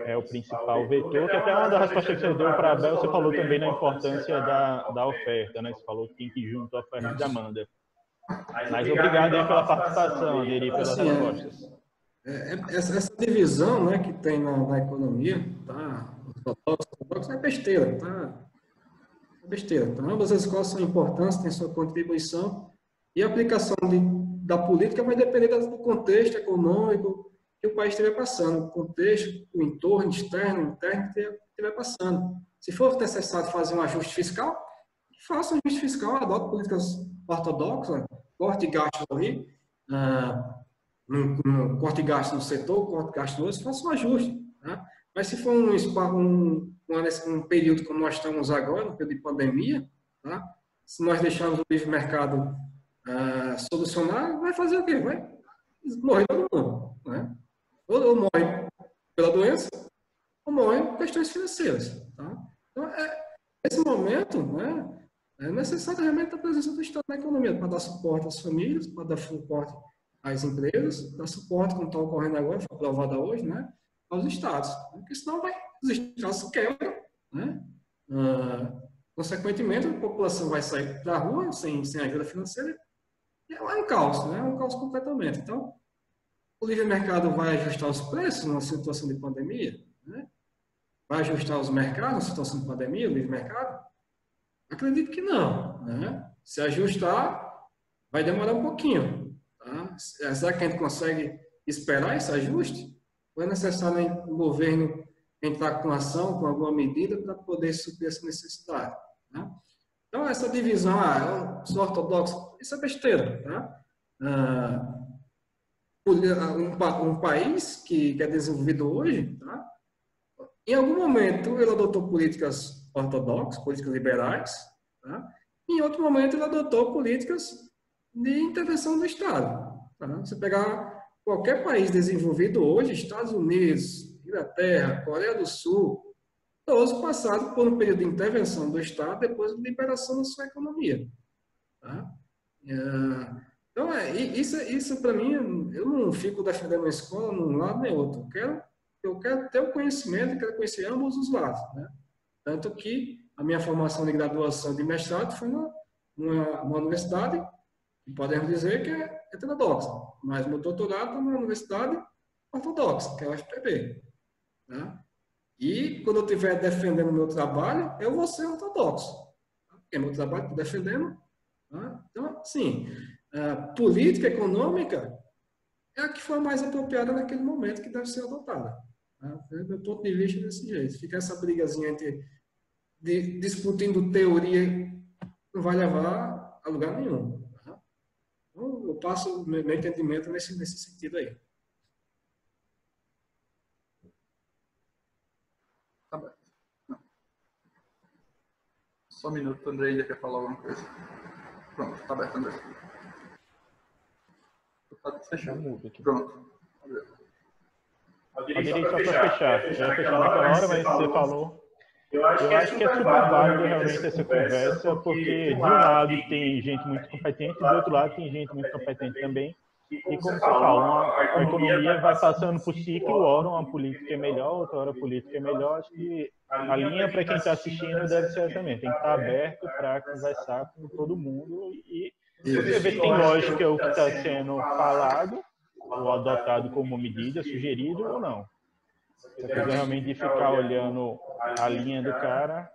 é o principal vetor, que até uma das respostas que você deu para a Abel, você falou também na importância da oferta, né? Você falou que tem que ir junto à oferta e demanda. Mas obrigado aí pela participação, Alderi, pelas respostas. Essa divisão, né, que tem na economia, tá? Ortodoxo é besteira, tá? É besteira. Tá? Ambas as escolas são importantes, têm sua contribuição, e a aplicação da política vai depender do contexto econômico que o país estiver passando, o contexto, o entorno externo, interno que estiver passando. Se for necessário fazer um ajuste fiscal, faça um ajuste fiscal, adote políticas ortodoxas, corte gastos ali, corte gasto no setor, corte gasto no outro, faça um ajuste. Tá? Mas se for um período como nós estamos agora, um período de pandemia, tá? Se nós deixarmos o livre mercado solucionar, vai fazer o quê? Vai morrer todo mundo. Né? Ou morre pela doença, ou morre por questões financeiras. Tá? Então, nesse momento, né, é necessário realmente a presença do Estado na economia para dar suporte às famílias, para dar suporte às empresas, dar suporte, como está ocorrendo agora, foi aprovada hoje, né, aos Estados. Porque senão os Estados quebram, né? Consequentemente, a população vai sair da rua sem ajuda financeira e é um caos, né? É um caos completamente. Então, o livre mercado vai ajustar os preços numa situação de pandemia? Né? Vai ajustar os mercados numa situação de pandemia, o livre mercado? Acredito que não. Né? Se ajustar, vai demorar um pouquinho. Tá? Será que a gente consegue esperar esse ajuste? Ou é necessário o governo entrar com ação, com alguma medida, para poder suprir essa necessidade? Tá? Então, essa divisão, eu sou ortodoxo, isso é besteira. Tá? Um país que é desenvolvido hoje, tá? Em algum momento ele adotou políticas ortodoxas, políticas liberais, tá? Em outro momento ele adotou políticas de intervenção do Estado. Tá? Você pegar qualquer país desenvolvido hoje, Estados Unidos, Inglaterra, Coreia do Sul, todos passaram por um período de intervenção do Estado depois de liberação da sua economia. Tá? Então, isso para mim, eu não fico defendendo a escola num lado nem outro. Eu quero ter o conhecimento, quero conhecer ambos os lados. Né? Tanto que a minha formação de graduação e de mestrado foi numa universidade, que podemos dizer que é heterodoxa, mas meu doutorado está numa universidade ortodoxa, que é a UFPB. Né? E quando eu estiver defendendo o meu trabalho, eu vou ser ortodoxo. Porque é meu trabalho que estou defendendo. Tá? Então, assim, a política econômica é a que foi mais apropriada naquele momento que deve ser adotada. Tá? Do meu ponto de vista, desse jeito. Fica essa brigazinha discutindo teoria não vai levar a lugar nenhum. Tá? Então, eu passo meu entendimento nesse sentido aí. Tá bem. Só um minuto, o André ainda quer falar alguma coisa. Pronto, tá aberto, André. Tá fechado. Mudo aqui. Pronto. Alderei, só para fechar. Já ia fechar naquela hora, mas você falou. Eu acho que é super válido realmente essa conversa, porque de um lado tem gente muito competente, do outro lado tem gente muito competente também. E como você fala, a economia vai passando por ciclo, hora uma política é melhor, outra hora a política é melhor. Acho que a linha para quem está assistindo deve ser também. Tem que estar aberto para conversar com todo mundo e você vê se tem lógica o que está sendo falado ou adotado como medida, sugerido ou não. Se você quiser realmente ficar olhando a linha do cara,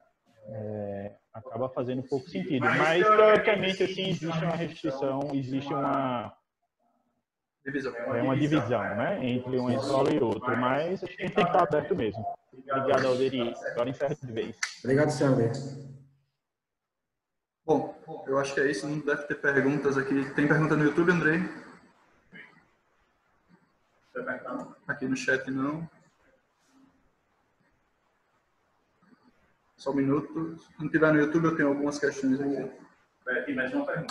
acaba fazendo pouco sentido. Mas, teoricamente, assim, existe uma restrição, existe uma divisão, né, entre uma escola e outra. Mas acho que a gente tem que estar aberto mesmo. Obrigado, Alderi. Agora encerra de vez. Obrigado, Sandro. Bom, eu acho que é isso. Não deve ter perguntas aqui. Tem pergunta no YouTube, Andrei? Aqui no chat não. Só um minuto. Se não tiver no YouTube, eu tenho algumas questões aqui.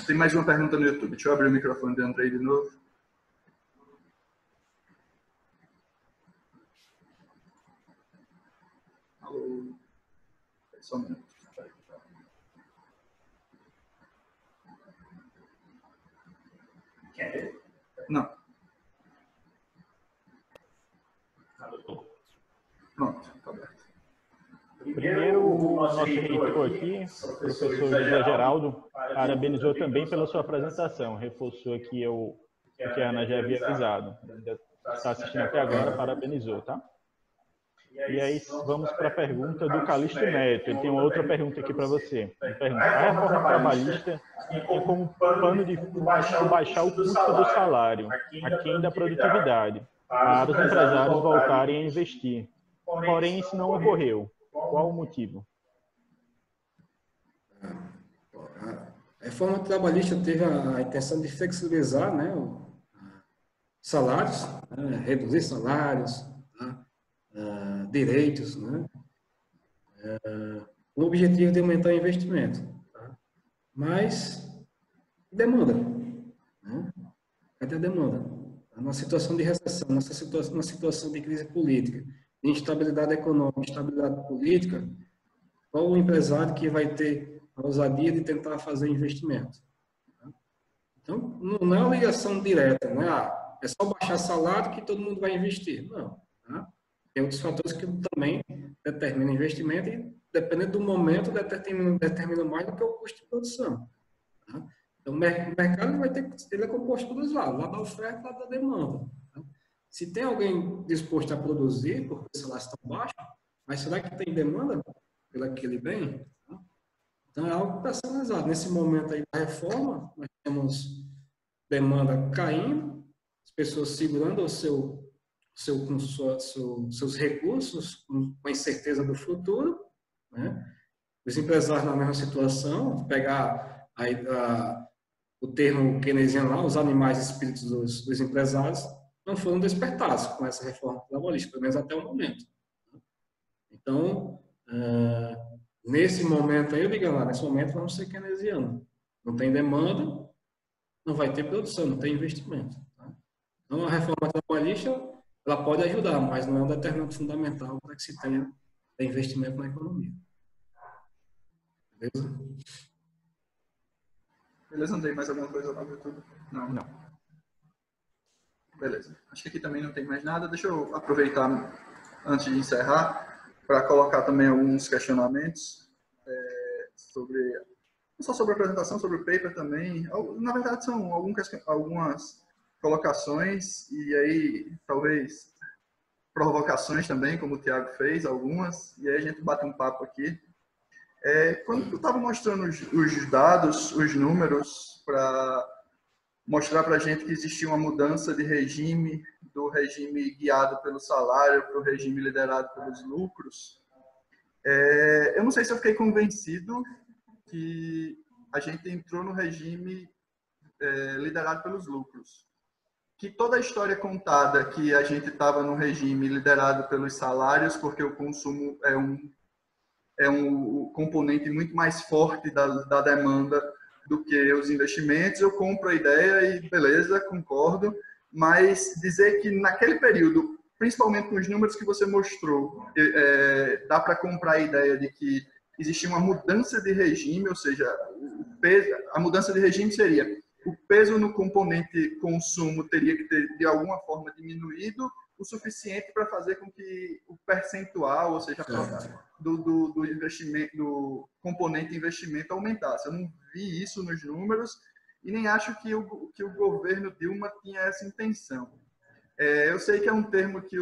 Tem mais uma pergunta no YouTube. Deixa eu abrir o microfone do Andrei de novo. Alô? Só um minuto. Não. Pronto, tá aberto. Primeiro, o nosso reitor aqui, o professor José Geraldo, parabenizou também pela sua apresentação, reforçou aqui o que a Ana já havia avisado. Ainda está assistindo até agora, parabenizou, tá? E aí vamos para a pergunta do Calixto Neto. Ele tem uma outra pergunta aqui para você. Ele pergunta: a reforma trabalhista tem como pano de fundo baixar o custo do salário, aquém da produtividade, para os empresários voltarem a investir. Porém, isso não ocorreu. Qual o motivo? A reforma trabalhista teve a intenção de flexibilizar, né, salários, né, reduzir salários, direitos, né, com o objetivo de aumentar o investimento. Tá? Mas demanda. Né? Cadê a demanda? Numa situação de recessão, numa situação de crise política, de instabilidade econômica, instabilidade política, qual o empresário que vai ter a ousadia de tentar fazer investimento? Então, não é uma ligação direta, não é, é só baixar salário que todo mundo vai investir. Não. Tá? Tem outros fatores que também determinam investimento e, dependendo do momento, determina mais do que o custo de produção. Tá? Então, o mercado vai ter, ele é composto por dois lados, lado da oferta e lado da demanda. Tá? Se tem alguém disposto a produzir, porque os salários estão baixos, mas será que tem demanda pelo aquele bem? Tá? Então, é algo personalizado. Nesse momento aí da reforma, nós temos demanda caindo, as pessoas segurando seus recursos com a incerteza do futuro, né? Os empresários na mesma situação, pegar o termo keynesiano lá, os animais espíritos dos empresários, não foram despertados com essa reforma trabalhista, pelo menos até o momento. Então, nesse momento aí, eu digo lá, nesse momento vamos ser keynesianos. Não tem demanda, não vai ter produção, não tem investimento. Tá? Então, a reforma trabalhista, ela pode ajudar, mas não é um determinante fundamental para que se tenha investimento na economia. Beleza? Beleza, não tem mais alguma coisa lá no YouTube? Não. Beleza. Acho que aqui também não tem mais nada. Deixa eu aproveitar, antes de encerrar, para colocar também alguns questionamentos não só sobre a apresentação, sobre o paper também. Na verdade, são algumas colocações e aí, talvez, provocações também, como o Thiago fez, algumas. E aí a gente bate um papo aqui. Quando eu estava mostrando os dados, os números, para mostrar para a gente que existia uma mudança de regime, do regime guiado pelo salário para o regime liderado pelos lucros, eu não sei se eu fiquei convencido que a gente entrou no regime liderado pelos lucros. Que toda a história contada que a gente estava no regime liderado pelos salários, porque o consumo é um componente muito mais forte da demanda do que os investimentos, eu compro a ideia e beleza, concordo, mas dizer que naquele período, principalmente com os números que você mostrou, dá para comprar a ideia de que existia uma mudança de regime, ou seja, a mudança de regime seria o peso no componente consumo teria que ter, de alguma forma, diminuído o suficiente para fazer com que o percentual, ou seja, do investimento, do componente investimento aumentasse. Eu não vi isso nos números e nem acho que o governo Dilma tinha essa intenção. Eu sei que é um termo que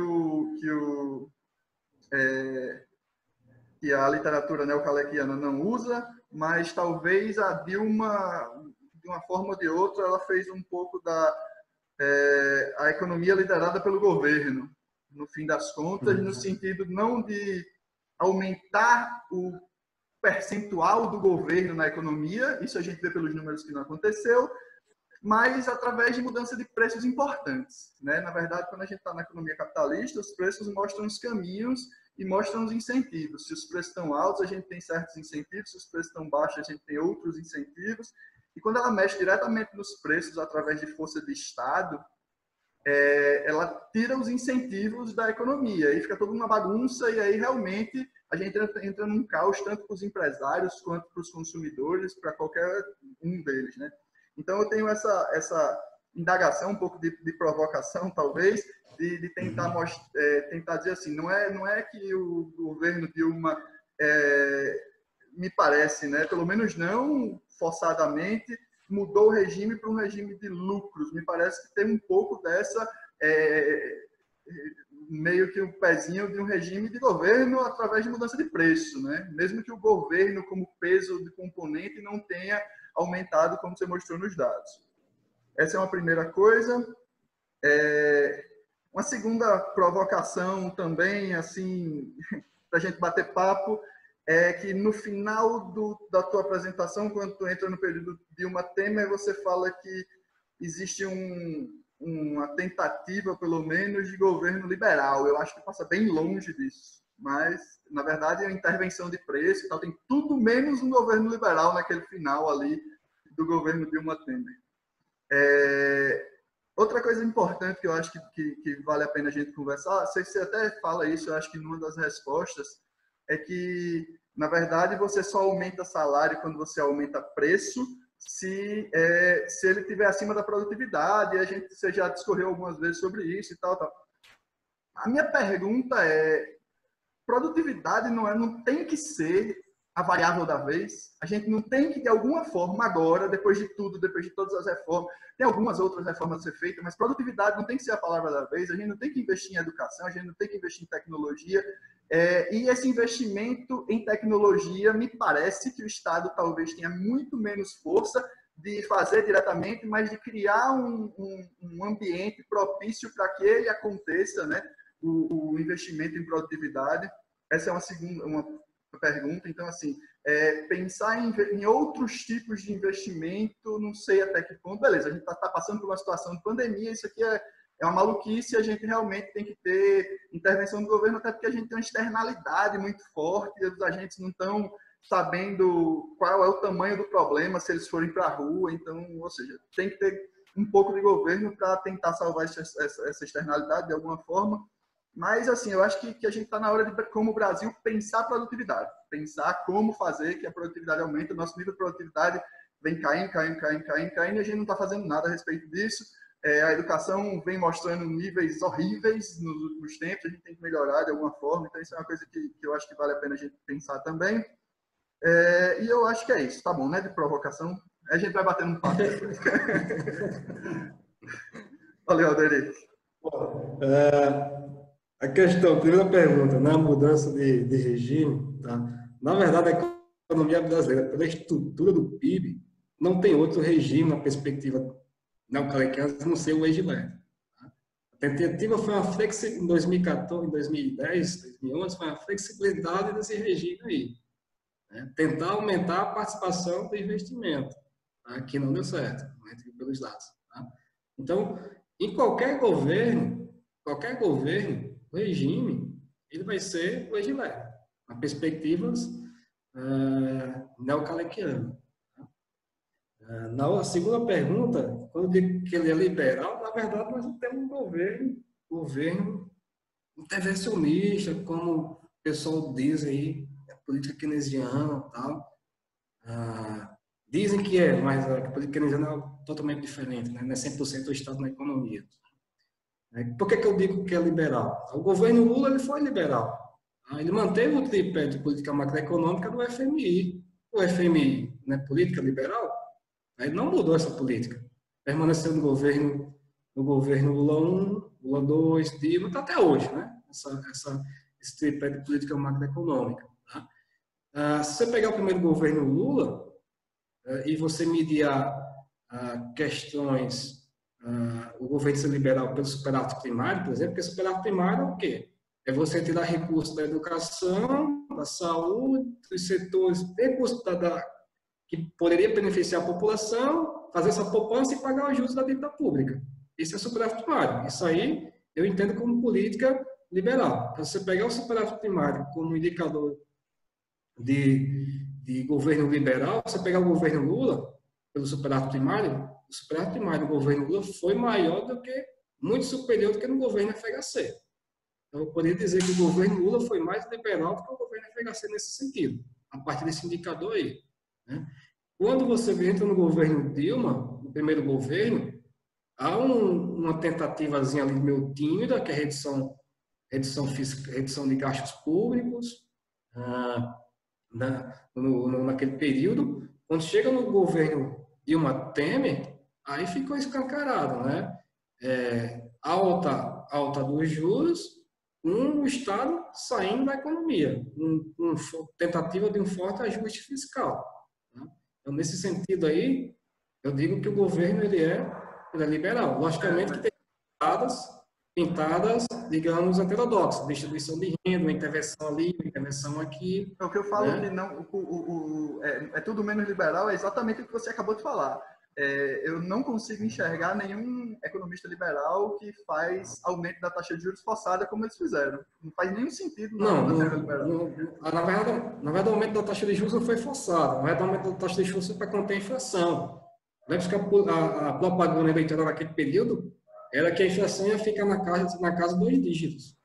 a literatura neocalequiana não usa, mas talvez a Dilma, de uma forma ou de outra, ela fez um pouco a economia liderada pelo governo, no fim das contas, no sentido não de aumentar o percentual do governo na economia, isso a gente vê pelos números que não aconteceu, mas através de mudança de preços importantes, né? Na verdade, quando a gente está na economia capitalista, os preços mostram os caminhos e mostram os incentivos. Se os preços estão altos, a gente tem certos incentivos, se os preços estão baixos, a gente tem outros incentivos. E quando ela mexe diretamente nos preços através de força de Estado, ela tira os incentivos da economia. Aí fica toda uma bagunça e aí realmente a gente entra num caos tanto para os empresários quanto para os consumidores, para qualquer um deles, né? Então eu tenho essa indagação, um pouco de provocação, talvez, de tentar tentar dizer assim, não é que o governo Dilma, me parece, né, pelo menos não forçadamente, mudou o regime para um regime de lucros. Me parece que tem um pouco dessa, meio que um pezinho de um regime de governo através de mudança de preço, né? Mesmo que o governo, como peso de componente, não tenha aumentado, como você mostrou nos dados. Essa é uma primeira coisa. Uma segunda provocação também, assim, para a gente bater papo, é que no final da tua apresentação, quando tu entra no período Dilma Temer, você fala que existe uma tentativa, pelo menos, de governo liberal. Eu acho que passa bem longe disso. Mas, na verdade, é a intervenção de preço e tal, tem tudo menos um governo liberal naquele final ali do governo Dilma Temer. Outra coisa importante que eu acho que vale a pena a gente conversar, você até fala isso, eu acho que numa das respostas, é que, na verdade, você só aumenta salário quando você aumenta preço, se ele estiver acima da produtividade, e você já discorreu algumas vezes sobre isso e tal, tal. A minha pergunta é, produtividade não tem que ser a variável da vez? A gente não tem que, de alguma forma, agora, depois de tudo, depois de todas as reformas, tem algumas outras reformas a ser feitas, mas produtividade não tem que ser a palavra da vez, a gente não tem que investir em educação, a gente não tem que investir em tecnologia, e esse investimento em tecnologia, me parece que o Estado talvez tenha muito menos força de fazer diretamente, mas de criar um ambiente propício para que ele aconteça, né? O investimento em produtividade. Essa é uma pergunta. Então, assim, pensar em outros tipos de investimento, não sei até que ponto. Beleza, a gente está passando por uma situação de pandemia, isso aqui é uma maluquice, a gente realmente tem que ter intervenção do governo, até porque a gente tem uma externalidade muito forte, os agentes não estão sabendo qual é o tamanho do problema se eles forem para a rua. Então, ou seja, tem que ter um pouco de governo para tentar salvar essa externalidade de alguma forma. Mas, assim, eu acho que a gente está na hora de, como Brasil, pensar a produtividade. Pensar como fazer que a produtividade aumente. O nosso nível de produtividade vem caindo, e a gente não está fazendo nada a respeito disso. A educação vem mostrando níveis horríveis nos últimos tempos. A gente tem que melhorar de alguma forma. Então, isso é uma coisa que eu acho que vale a pena a gente pensar também. E eu acho que é isso. Tá bom, né? De provocação. A gente vai batendo um papo depois. Valeu, Alderir. A questão, primeira pergunta, na mudança de regime, tá? Na verdade, a economia brasileira, pela estrutura do PIB, não tem outro regime na perspectiva neocalequiana a não ser o EGLED. Tá? A tentativa foi uma flexibilidade, em 2014, em 2010, 2011, foi uma flexibilidade desse regime aí. Né? Tentar aumentar a participação do investimento, tá? Que não deu certo, pelos dados. Tá? Então, em qualquer governo, o regime, ele vai ser o EGLED, a perspectivas neocalequianas. Tá? Na segunda pergunta, quando eu digo que ele é liberal, na verdade nós não temos um governo intervencionista, como o pessoal diz aí, a política keynesiana e tal. Dizem que é, mas a política keynesiana é totalmente diferente, né? Não é 100% o Estado na economia. Por que eu digo que é liberal? O governo Lula ele foi liberal. Ele manteve o tripé de política macroeconômica do FMI. O FMI não é política liberal? Ele não mudou essa política. Permaneceu no governo Lula 1, Lula 2, Dilma, está até hoje, né? Esse tripé de política macroeconômica. Tá? Se você pegar o primeiro governo Lula e você mediar questões, o governo ser liberal pelo superávit primário, por exemplo, porque superávit primário é o quê? É você tirar recursos da educação, da saúde, dos setores, recursos que poderia beneficiar a população, fazer essa poupança e pagar os juros da dívida pública. Isso é superávit primário. Isso aí eu entendo como política liberal. Então, se você pegar o superávit primário como indicador de governo liberal, você pegar o governo Lula, pelo superávit primário, o superávit primário do governo Lula foi maior do que, muito superior do que no governo FHC. Então, eu poderia dizer que o governo Lula foi mais liberal do que o governo FHC nesse sentido, a partir desse indicador aí. Né? Quando você entra no governo Dilma, no primeiro governo, há uma tentativazinha ali meio tímida, que é redução de gastos públicos, naquele período. Quando chega no governo Dilma Temer, aí ficou escancarado, né? Alta dos juros, o Estado saindo da economia, tentativa de um forte ajuste fiscal. Né? Então, nesse sentido aí, eu digo que o governo ele é liberal. Logicamente que tem pintadas, digamos, heterodoxas, distribuição de renda, uma intervenção ali, uma intervenção aqui. O que eu falo que não, é tudo menos liberal é exatamente o que você acabou de falar. Eu não consigo enxergar nenhum economista liberal que faz aumento da taxa de juros forçada como eles fizeram. Não faz nenhum sentido. Na verdade, o aumento da taxa de juros não foi forçado. Na verdade, o aumento da taxa de juros foi para conter a inflação. Lembra que a propaganda eleitoral naquele período era que a inflação ia ficar na casa de 2 dígitos.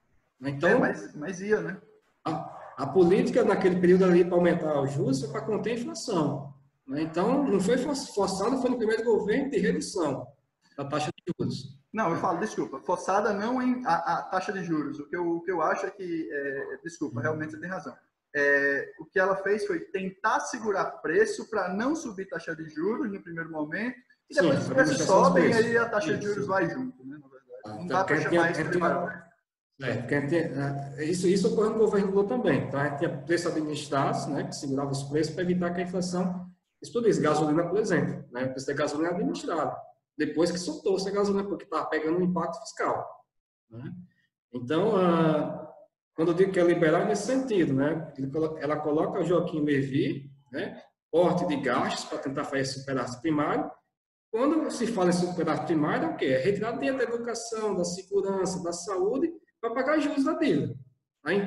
Então, mas ia, né? A política naquele período ali para aumentar os juros foi para conter a inflação. Então, não foi forçado, foi no primeiro governo de redução da taxa de juros. Não, eu falo, desculpa, forçada não em a taxa de juros. O que eu acho é que, desculpa, realmente você tem razão. O que ela fez foi tentar segurar preço para não subir taxa de juros no primeiro momento, e depois os preços sobem e aí a taxa de juros vai junto, né, na verdade. Não dá para chamar isso de liberal. Isso ocorreu no governo Lula também. Então, a gente tinha preços administrados, né, que segurava os preços para evitar que a inflação explodisse. Gasolina, por exemplo. Né, o preço da gasolina é administrado. Depois que soltou-se a gasolina, porque estava pegando um impacto fiscal. Né? Então, quando eu digo que é liberal, é nesse sentido. Né? Ela coloca o Joaquim Levy, né, corte de gastos para tentar fazer superávit primário. Quando se fala em superávit primário, é o quê? É retirar dinheiro da educação, da segurança, da saúde, para pagar juros da dívida. Aí,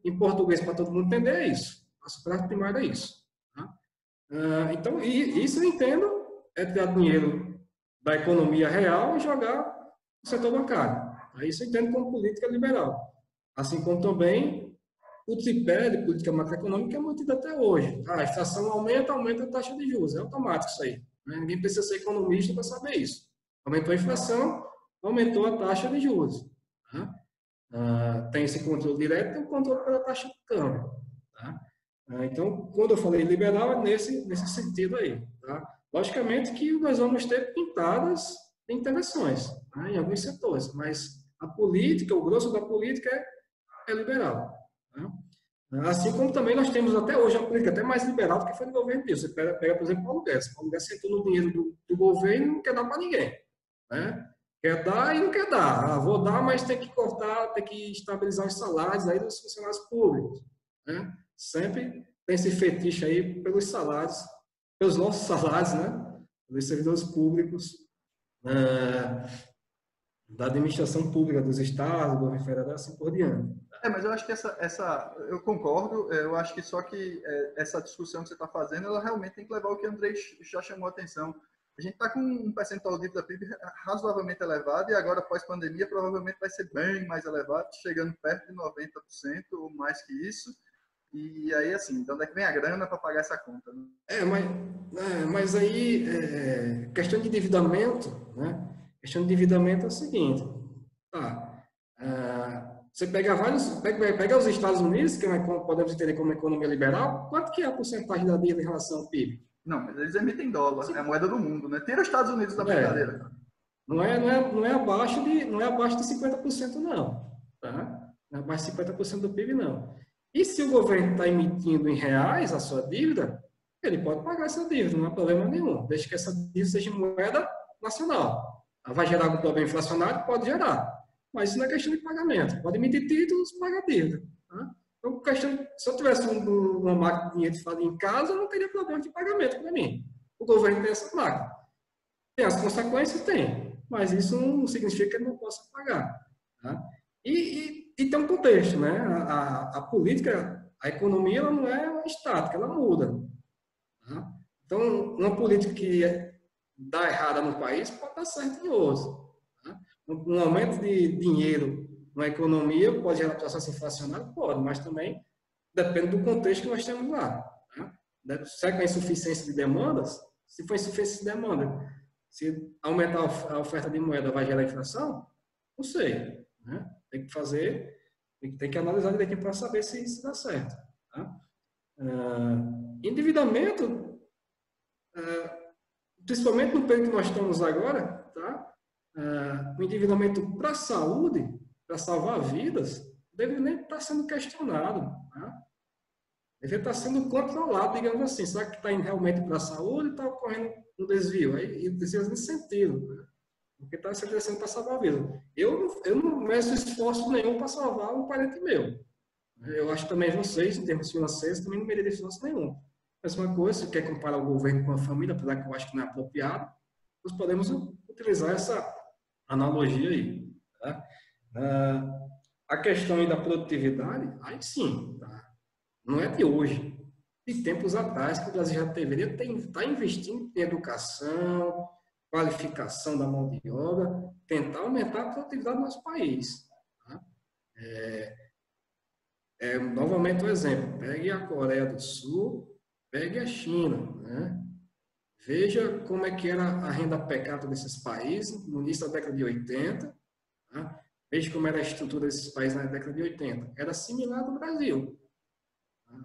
em português, para todo mundo entender, é isso. A superávit primário é isso. Tá? Então, isso eu entendo, é tirar dinheiro da economia real e jogar no setor bancário. Aí isso eu entendo como política liberal. Assim como também o tripé de política macroeconômica é mantido até hoje. A inflação aumenta a taxa de juros. É automático isso aí. Né? Ninguém precisa ser economista para saber isso. Aumentou a inflação, aumentou a taxa de juros. Tá? Tem esse controle direto, tem o controle pela taxa de câmbio. Tá? Então, quando eu falei liberal, é nesse sentido aí. Tá? Logicamente que nós vamos ter pintadas de intervenções, né, em alguns setores, mas a política, o grosso da política é liberal. Né? Assim como também nós temos até hoje a política até mais liberal do que foi no governo Dilma. Você pega, por exemplo, Paulo Guedes. Paulo Guedes sentou no dinheiro do governo e não quer dar para ninguém. Né? Quer dar e não quer dar. Vou dar, mas tem que cortar, tem que estabilizar os salários aí dos funcionários públicos. Né? Sempre tem esse fetiche aí pelos salários, pelos nossos salários, né? Dos servidores públicos, da administração pública dos estados, do governo federal, assim por diante. Mas eu acho que eu concordo, eu acho que só que essa discussão que você está fazendo, ela realmente tem que levar o que o Andrei já chamou a atenção. A gente está com um percentual de dívida PIB razoavelmente elevado e agora, pós-pandemia, provavelmente vai ser bem mais elevado, chegando perto de 90% ou mais que isso. E aí, assim, de onde é que vem a grana para pagar essa conta? Né? Mas aí, questão de endividamento, né? Questão de endividamento é o seguinte, tá, você pega os Estados Unidos, que podemos entender como economia liberal, quanto que é a porcentagem da dívida em relação ao PIB? Não, mas eles emitem dólar, é a moeda do mundo, né? Tira os Estados Unidos da brincadeira. Não é abaixo de 50% não, tá? Não é abaixo de 50% do PIB não. E se o governo está emitindo em reais a sua dívida, ele pode pagar essa dívida, não há problema nenhum, desde que essa dívida seja moeda nacional. Vai gerar algum problema inflacionário? Pode gerar, mas isso não é questão de pagamento. Pode emitir títulos, paga a dívida. Tá? Então, se eu tivesse uma máquina de dinheiro em casa, eu não teria problema de pagamento para mim. O governo tem essa máquina. Tem as consequências? Tem. Mas isso não significa que ele não possa pagar. Tá? E tem um contexto, né? A política, a economia, ela não é estática, ela muda. Tá? Então, uma política que dá errada no país pode dar certo em outro. Tá? Um aumento de dinheiro na economia pode gerar processo inflacionário? Pode, mas também depende do contexto que nós temos lá. Tá? Será que é insuficiência de demandas? Se for insuficiência de demanda, se aumentar a oferta de moeda vai gerar inflação? Não sei. Né? Tem que fazer, tem que analisar direitinho para saber se isso dá certo. Tá? Endividamento, principalmente no período que nós estamos agora, tá? O endividamento para a saúde, para salvar vidas, deve nem estar sendo questionado. Tá? Deve estar sendo controlado, digamos assim. Será que está indo realmente para a saúde ou está ocorrendo um desvio? Aí desvio nesse sentido. Né? Porque está se descendo para salvar vidas. Eu não meço esforço nenhum para salvar um parente meu. Eu acho que também vocês, em termos financeiros, também não merecem esforço nenhum. Mas uma coisa, se quer comparar o governo com a família, apesar que eu acho que não é apropriado, nós podemos utilizar essa analogia aí. Tá? A questão aí da produtividade, aí sim, tá? Não é de hoje. De tempos atrás, que o Brasil já deveria estar investindo em educação, qualificação da mão de obra, tentar aumentar a produtividade do nosso país. Tá? Novamente um exemplo, pegue a Coreia do Sul, pegue a China, né? Veja como é que era a renda per capita desses países no início da década de 80, tá? Veja como era a estrutura desses países na década de 80. Era similar ao do Brasil.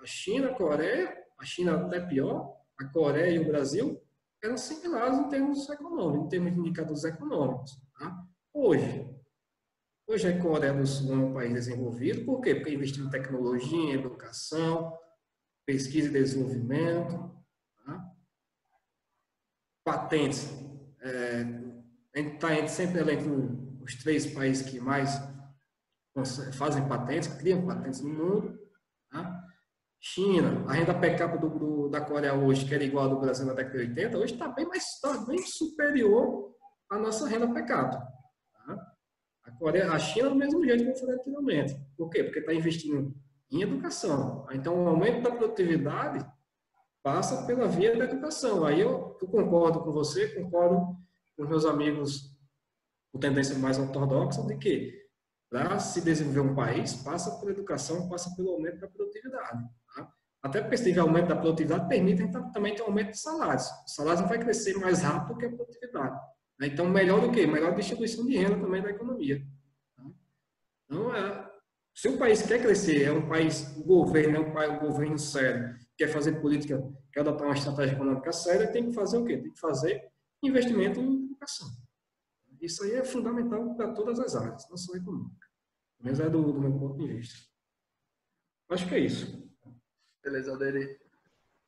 A China, a Coreia, a China até pior, a Coreia e o Brasil eram similares em termos econômicos, em termos de indicadores econômicos. Tá? Hoje a Coreia do Sul é um país desenvolvido, por quê? Porque investiu em tecnologia, em educação, pesquisa e desenvolvimento, tá? Patentes. A gente está sempre entre os 3 países que mais fazem patentes, criam patentes no mundo. Tá? China, a renda per capita da Coreia hoje, que era igual ao do Brasil na década de 80, hoje está bem superior à nossa renda per capita. Tá? A China do mesmo jeito que eu falei anteriormente. Por quê? Porque está investindo em educação. Então, o aumento da produtividade passa pela via da educação. Aí eu concordo com você, concordo com meus amigos com tendência mais ortodoxa de que para se desenvolver um país, passa pela educação, passa pelo aumento da produtividade. Tá? Até porque se tiver aumento da produtividade, permite também ter um aumento de salários. O salário vai crescer mais rápido que a produtividade. Então, melhor do que? Melhor distribuição de renda também da economia. Tá? Então, se o país quer crescer, é um país, o governo é um governo sério, quer fazer política, quer adotar uma estratégia econômica séria, tem que fazer o quê? Tem que fazer investimento em educação. Isso aí é fundamental para todas as áreas, não só econômica. Mas é do meu ponto de vista. Acho que é isso. Beleza, Alderi.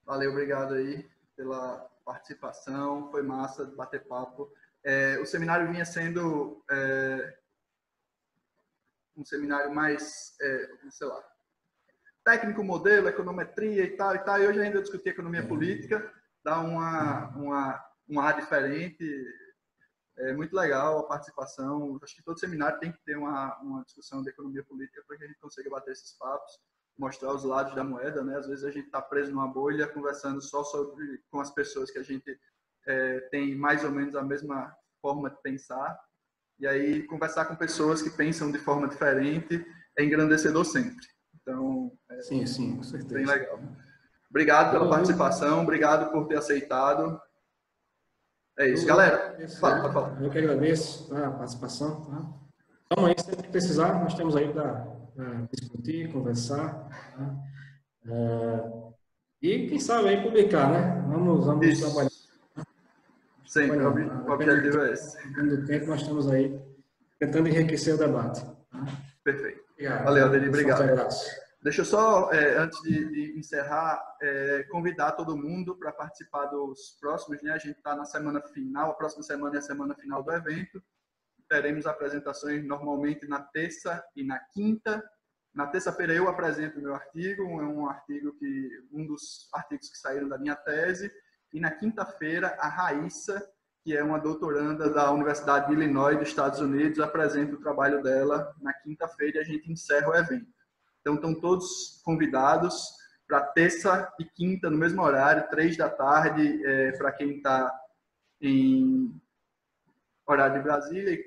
Valeu, obrigado aí pela participação. Foi massa bater papo. O seminário vinha sendo um seminário mais, sei lá, técnico, modelo, econometria e tal. E hoje ainda discuti economia política, dá um ar diferente. É muito legal a participação. Acho que todo seminário tem que ter uma discussão de economia política para que a gente consiga bater esses papos, mostrar os lados da moeda, né? Às vezes a gente está preso numa bolha, conversando só com as pessoas que a gente tem mais ou menos a mesma forma de pensar. E aí, conversar com pessoas que pensam de forma diferente é engrandecedor sempre. Então, sim, com certeza. Bem legal. Obrigado pela participação, obrigado por ter aceitado. É isso, galera. Fala. Eu que agradeço a participação. Tá? Então, aí, sempre que precisar, nós estamos aí para discutir, conversar. Tá? E, quem sabe, aí publicar, né? Vamos trabalhar. Sempre, o objetivo é esse. No tempo, nós estamos aí tentando enriquecer o debate. Tá? Perfeito. Obrigado. Valeu, Adeli, obrigado. Um abraço. Deixa eu só, antes de encerrar, convidar todo mundo para participar dos próximos, né? A gente está na semana final, a próxima semana é a semana final do evento. Teremos apresentações normalmente na terça e na quinta. Na terça-feira eu apresento o meu artigo, um dos artigos que saíram da minha tese. E na quinta-feira, a Raíssa, que é uma doutoranda da Universidade de Illinois, dos Estados Unidos, apresenta o trabalho dela na quinta-feira e a gente encerra o evento. Então, estão todos convidados para terça e quinta, no mesmo horário, 3 da tarde, para quem está em horário de Brasília, e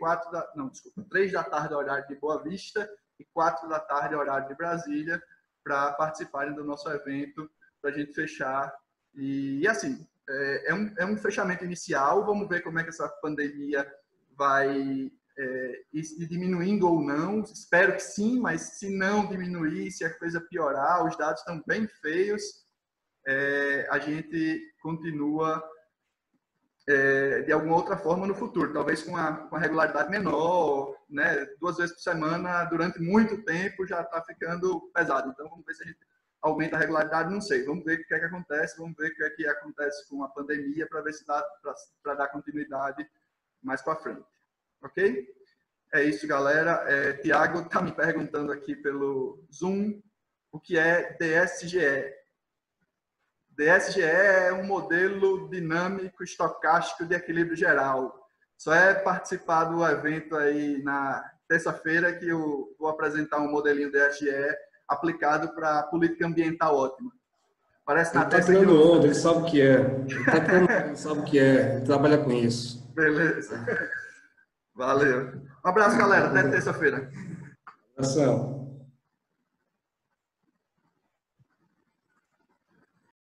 3 da tarde, horário de Boa Vista, e 4 da tarde, horário de Brasília, para participarem do nosso evento, para a gente fechar. E assim, é um fechamento inicial, vamos ver como é que essa pandemia vai ir diminuindo ou não. Espero que sim, mas se não diminuir, se a coisa piorar, os dados estão bem feios, a gente continua de alguma outra forma no futuro, talvez com a regularidade menor, né? 2 vezes por semana durante muito tempo já está ficando pesado. Então vamos ver se a gente aumenta a regularidade, não sei. Vamos ver o que é que acontece, vamos ver o que é que acontece com a pandemia para ver se dá para dar continuidade mais para frente. Ok? É isso, galera. Tiago está me perguntando aqui pelo Zoom o que é DSGE. DSGE é um modelo dinâmico estocástico de equilíbrio geral. Só é participar do evento aí na terça-feira que eu vou apresentar um modelinho DSGE aplicado para política ambiental ótima. Parece na terça que onda, ele sabe o que é. Ele sabe o que é, ele trabalha com isso. Beleza. Valeu. Um abraço, galera. Até terça-feira. Abração.